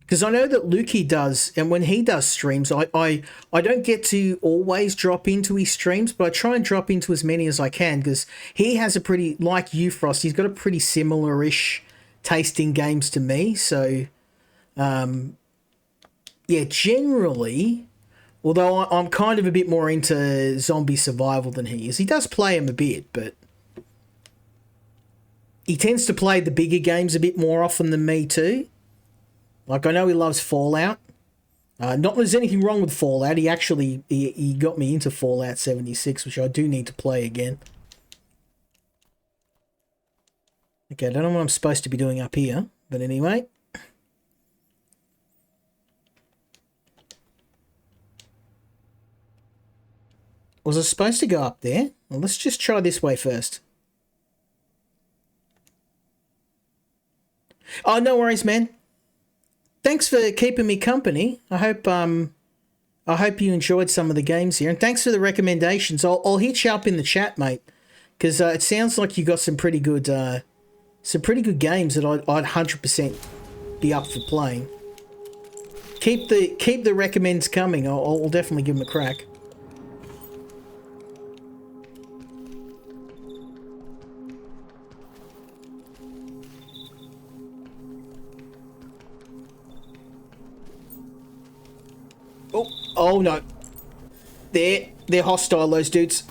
Because I know that Lukey does, and when he does streams, I don't get to always drop into his streams, but I try and drop into as many as I can, because he has a pretty, like you, Frost, he's got a pretty similar-ish taste in games to me. So, yeah, generally, although I'm kind of a bit more into zombie survival than he is. He does play them a bit, but he tends to play the bigger games a bit more often than me too. Like, I know he loves Fallout. Not that there's anything wrong with Fallout. He actually he got me into Fallout 76, which I do need to play again. Okay, I don't know what I'm supposed to be doing up here, but anyway. Was I supposed to go up there? Well, let's just try this way first. Oh, no worries, man. Thanks for keeping me company. I hope you enjoyed some of the games here, and thanks for the recommendations. I'll hit you up in the chat, mate, because it sounds like you got some pretty good games that I'd 100% be up for playing. Keep the recommends coming. I'll definitely give them a crack. Oh no. They're hostile, those dudes.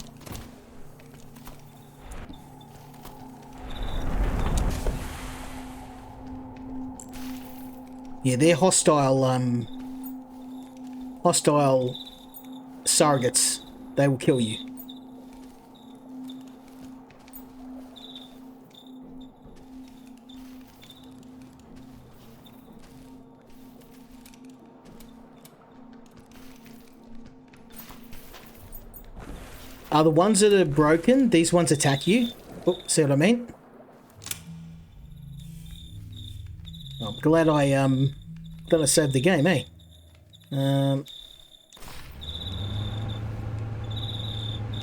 Yeah, they're hostile surrogates. They will kill you. Are the ones that are broken, these ones attack you? Oh, see what I mean? I'm glad I saved the game, eh?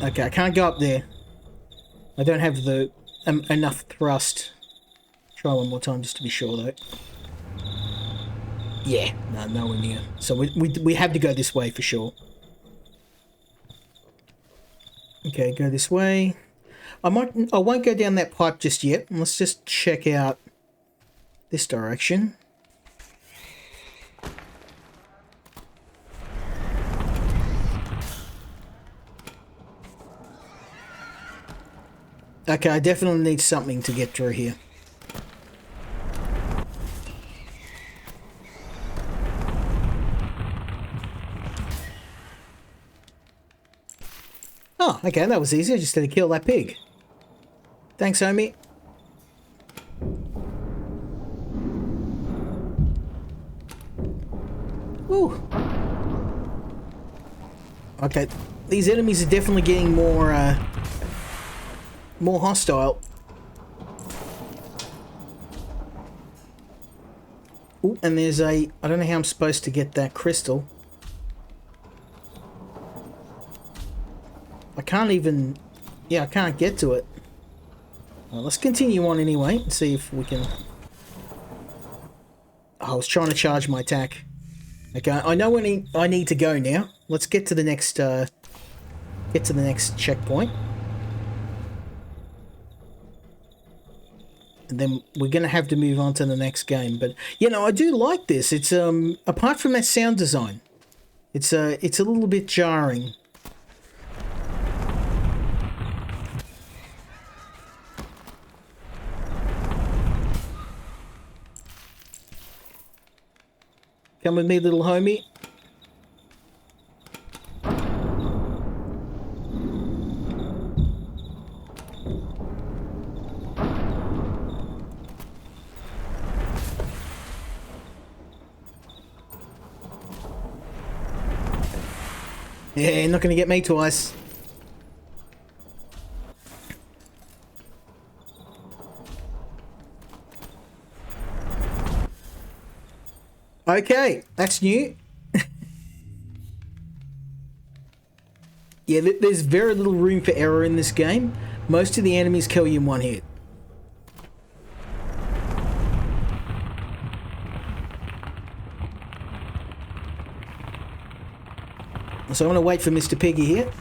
Okay, I can't go up there. I don't have the enough thrust. Try one more time just to be sure, though. Yeah, no, nowhere near. So we have to go this way for sure. Okay, go this way. I won't go down that pipe just yet. Let's just check out this direction. Okay, I definitely need something to get through here. Oh, okay, that was easy. I just had to kill that pig. Thanks, homie. Ooh. Okay, these enemies are definitely getting more hostile. Ooh, and there's I don't know how I'm supposed to get that crystal. I can't even... Yeah, I can't get to it. Well, let's continue on anyway and see if we can... I was trying to charge my attack. Okay, I know when I need to go now. Let's get to the next checkpoint. And then we're going to have to move on to the next game. But, you know, I do like this. It's, apart from that sound design, it's a little bit jarring. Come with me, little homie. Yeah, not going to get me twice. Okay, that's new. Yeah, there's very little room for error in this game. Most of the enemies kill you in one hit. So I'm going to wait for Mr. Piggy here.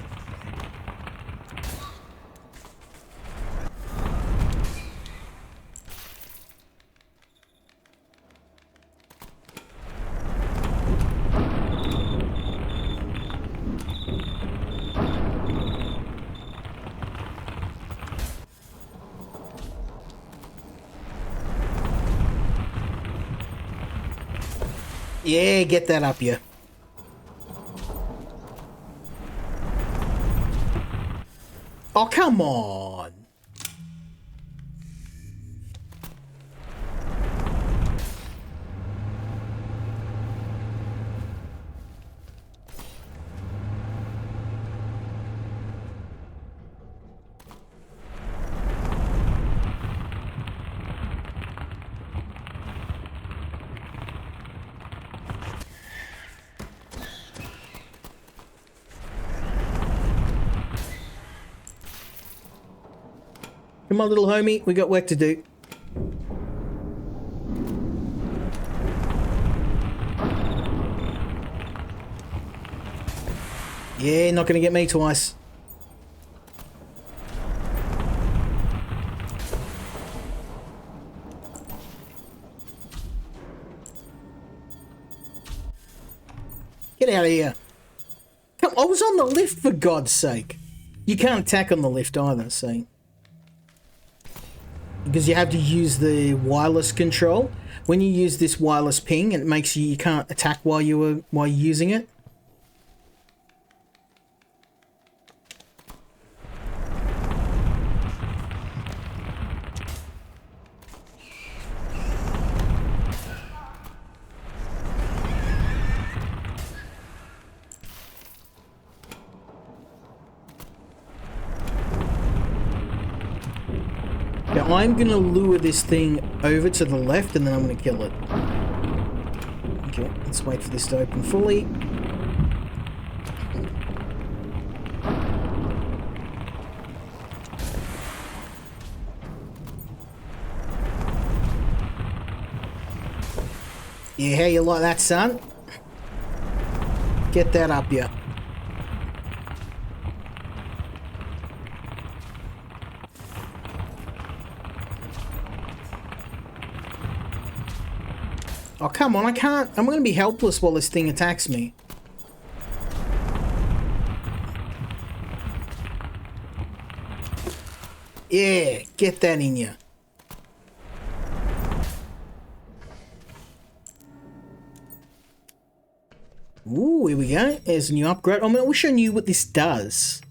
Yeah, get that up you. Oh, come on. Come on, little homie. We got work to do. Yeah, not going to get me twice. Get out of here. Come, I was on the lift, for God's sake. You can't attack on the lift either, so... Because you have to use the wireless control. When you use this wireless ping, it makes you can't attack while you're using it. Now I'm going to lure this thing over to the left and then I'm going to kill it. Okay, let's wait for this to open fully. Yeah, how you like that, son? Get that up, yeah. Oh, come on, I can't. I'm going to be helpless while this thing attacks me. Yeah, get that in you. Ooh, here we go. There's a new upgrade. I wish I knew what this does.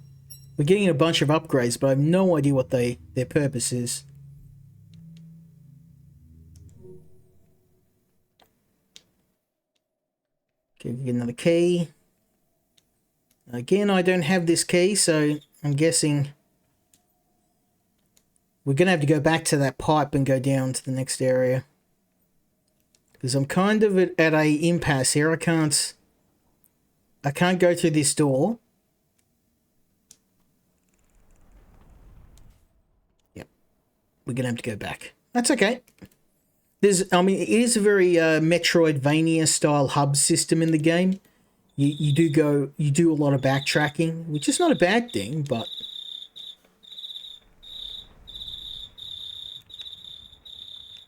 We're getting a bunch of upgrades, but I have no idea what their purpose is. Okay, get another key. Again, I don't have this key, so I'm guessing we're going to have to go back to that pipe and go down to the next area. Because I'm kind of at a impasse here. I can't go through this door. Yep. We're going to have to go back. That's okay. I mean, it is a very Metroidvania style hub system in the game. You do a lot of backtracking, which is not a bad thing, but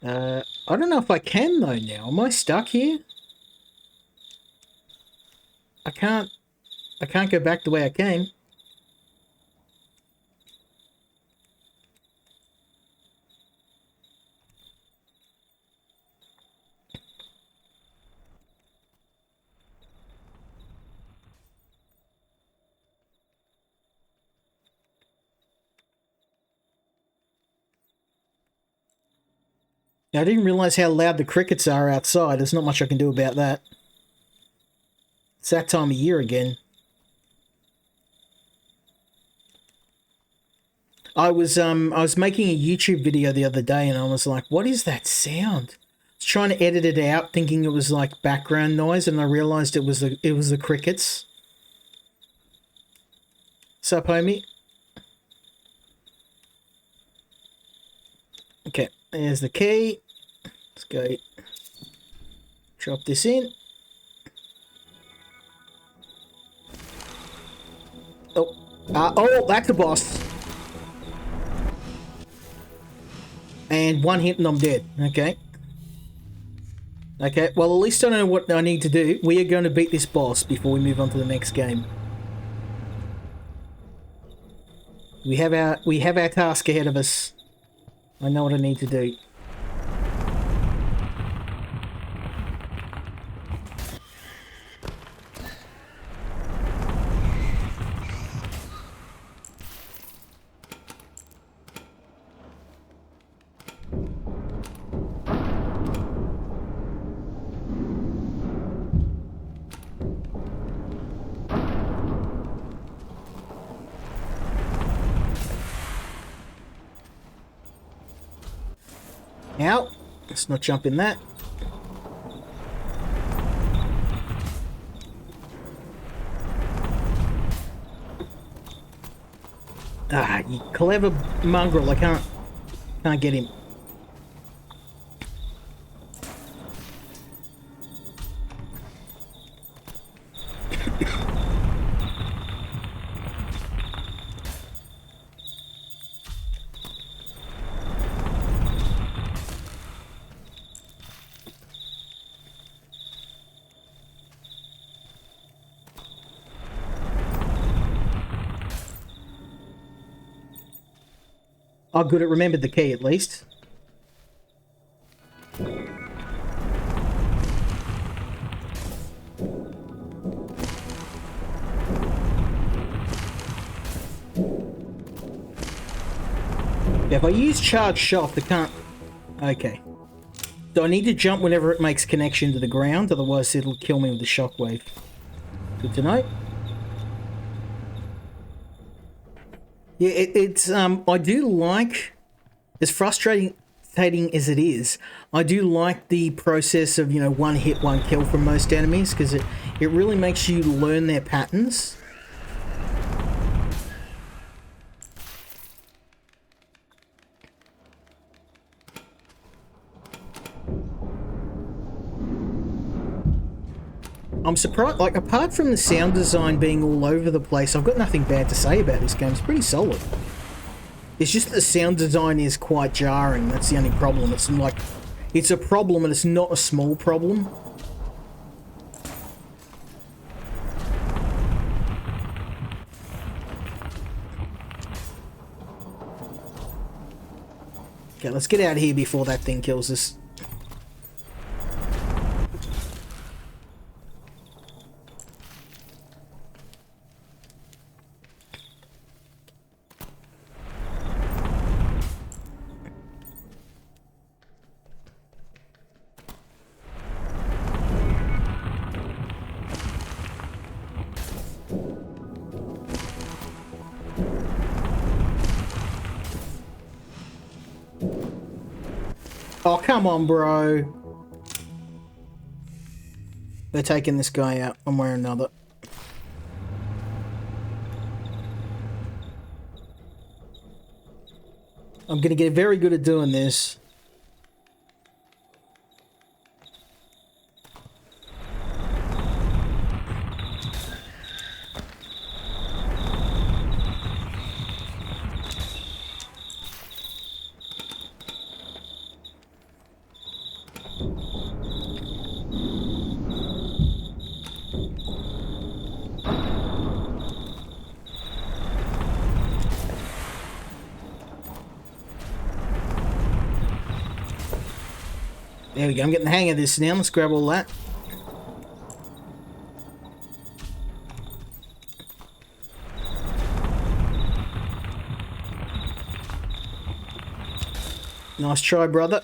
I don't know if I can though now. Am I stuck here? I can't I can't go back the way I came. I didn't realize how loud the crickets are outside. There's not much I can do about that. It's that time of year again. I was making a YouTube video the other day and I was like, what is that sound? I was trying to edit it out thinking it was like background noise and I realized it was the crickets. Sup, homie? Okay, there's the key. Let's go drop this in. Oh, oh, that's the boss. And one hit and I'm dead. Okay. Okay, well at least I know what I need to do. We are going to beat this boss before we move on to the next game. We have our task ahead of us. I know what I need to do. Now, let's not jump in that. Ah, you clever mongrel, I can't get him. Oh, good, it remembered the key at least. Yeah, if I use charge shot, I can't... Okay. So I need to jump whenever it makes connection to the ground, otherwise it'll kill me with the shockwave. Good to know. Yeah, it's I do like, as frustrating as it is, I do like the process of, you know, one hit, one kill from most enemies, because it really makes you learn their patterns. I'm surprised, like, apart from the sound design being all over the place, I've got nothing bad to say about this game. It's pretty solid. It's just that the sound design is quite jarring. That's the only problem. It's like, it's a problem and it's not a small problem. Okay, let's get out of here before that thing kills us. Oh, come on, bro. They're taking this guy out one way or another. I'm going to get very good at doing this. There we go. I'm getting the hang of this now. Let's grab all that. Nice try, brother.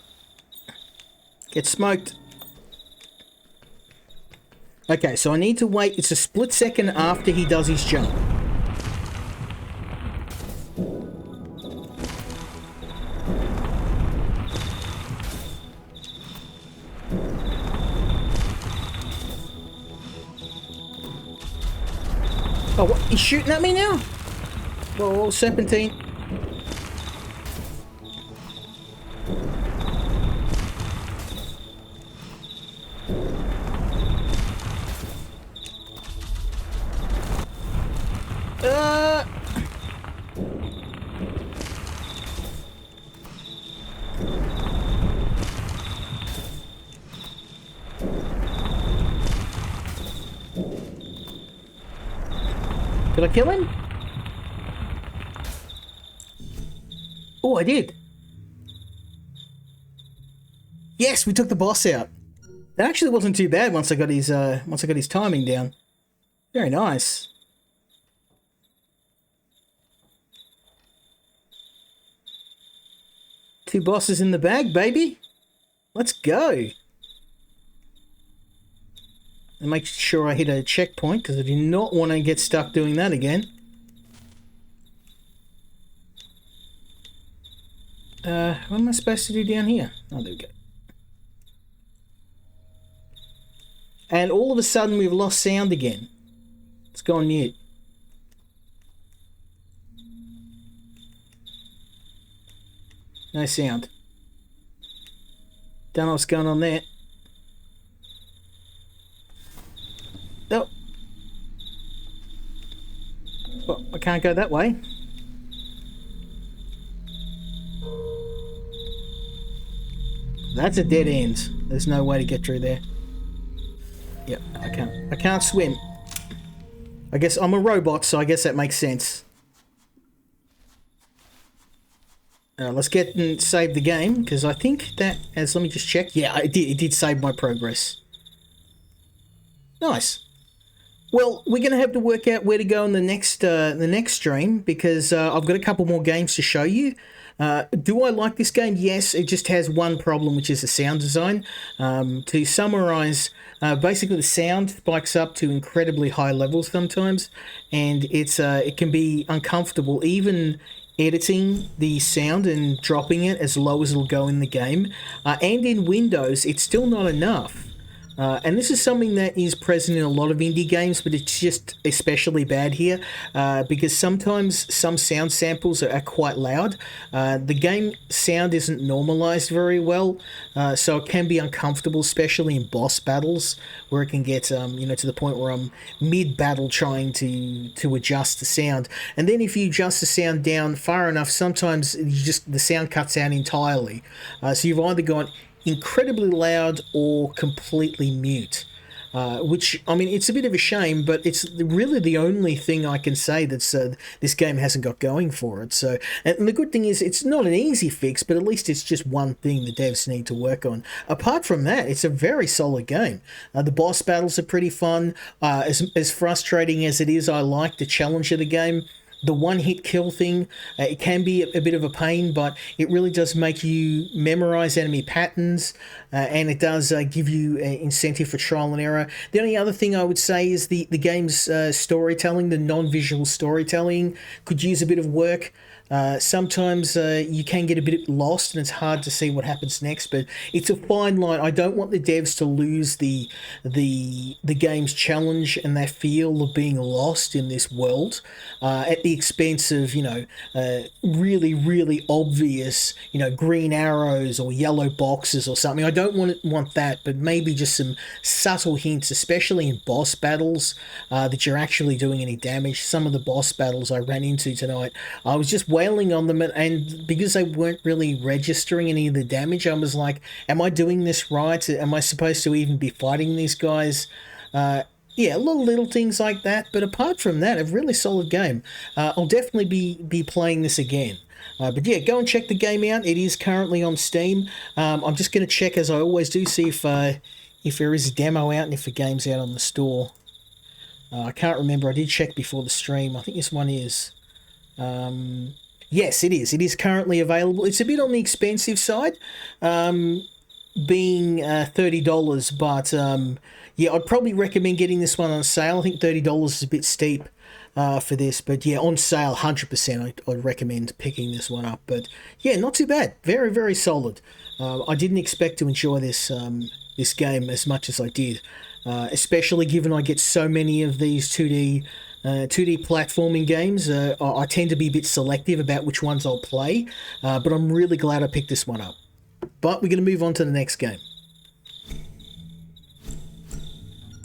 Get smoked. Okay, so I need to wait. It's a split second after he does his jump. Oh, what? He's shooting at me now? Whoa, serpentine. Did I kill him? Oh, I did. Yes, we took the boss out. That actually wasn't too bad once I got his timing down. Very nice. Two bosses in the bag, baby. Let's go. And make sure I hit a checkpoint, because I do not want to get stuck doing that again. What am I supposed to do down here? Oh, there we go. And all of a sudden we've lost sound again. It's gone mute. No sound. Don't know what's going on there. Oh. Well, I can't go that way. That's a dead end. There's no way to get through there. Yep, I can't swim. I guess I'm a robot, so I guess that makes sense. Let's get and save the game, because I think that let me just check. Yeah, it did save my progress. Nice. Well, we're going to have to work out where to go in the next stream, because I've got a couple more games to show you. Do I like this game? Yes, it just has one problem, which is the sound design. To summarize, basically the sound spikes up to incredibly high levels sometimes, and it can be uncomfortable, even editing the sound and dropping it as low as it'll go in the game. And in Windows, it's still not enough. And this is something that is present in a lot of indie games, but it's just especially bad here because sometimes some sound samples are quite loud. The game sound isn't normalized very well, so it can be uncomfortable, especially in boss battles, where it can get to the point where I'm mid-battle trying to adjust the sound. And then if you adjust the sound down far enough, sometimes the sound cuts out entirely. So you've either got incredibly loud or completely mute, which, I mean, it's a bit of a shame, but it's really the only thing I can say that's this game hasn't got going for it. So, and the good thing is it's not an easy fix, but at least it's just one thing the devs need to work on. Apart from that, it's a very solid game. The boss battles are pretty fun. As frustrating as it is, I like the challenge of the game. The one-hit kill thing, it can be a bit of a pain, but it really does make you memorize enemy patterns, and it does give you an incentive for trial and error. The only other thing I would say is the game's storytelling, the non-visual storytelling, could use a bit of work. Sometimes you can get a bit lost and it's hard to see what happens next, but it's a fine line. I don't want the devs to lose the game's challenge and that feel of being lost in this world at the expense of really, really obvious green arrows or yellow boxes or something. I don't want that, but maybe just some subtle hints, especially in boss battles, that you're actually doing any damage. Some of the boss battles I ran into tonight, I was just wailing on them, and because they weren't really registering any of the damage, I was like, am I doing this right? Am I supposed to even be fighting these guys? Yeah, a lot of little things like that, but apart from that, a really solid game. I'll definitely be playing this again. But yeah, go and check the game out. It is currently on Steam. I'm just going to check, as I always do, see if there is a demo out and if the game's out on the store. I can't remember. I did check before the stream. I think this one is. Yes, it is. It is currently available. It's a bit on the expensive side, being $30, but yeah, I'd probably recommend getting this one on sale. I think $30 is a bit steep for this, but yeah, on sale, 100%. I'd recommend picking this one up. But yeah, not too bad. Very, very solid. I didn't expect to enjoy this game as much as I did, especially given I get so many of these 2D platforming games. I tend to be a bit selective about which ones I'll play, but I'm really glad I picked this one up. But we're going to move on to the next game.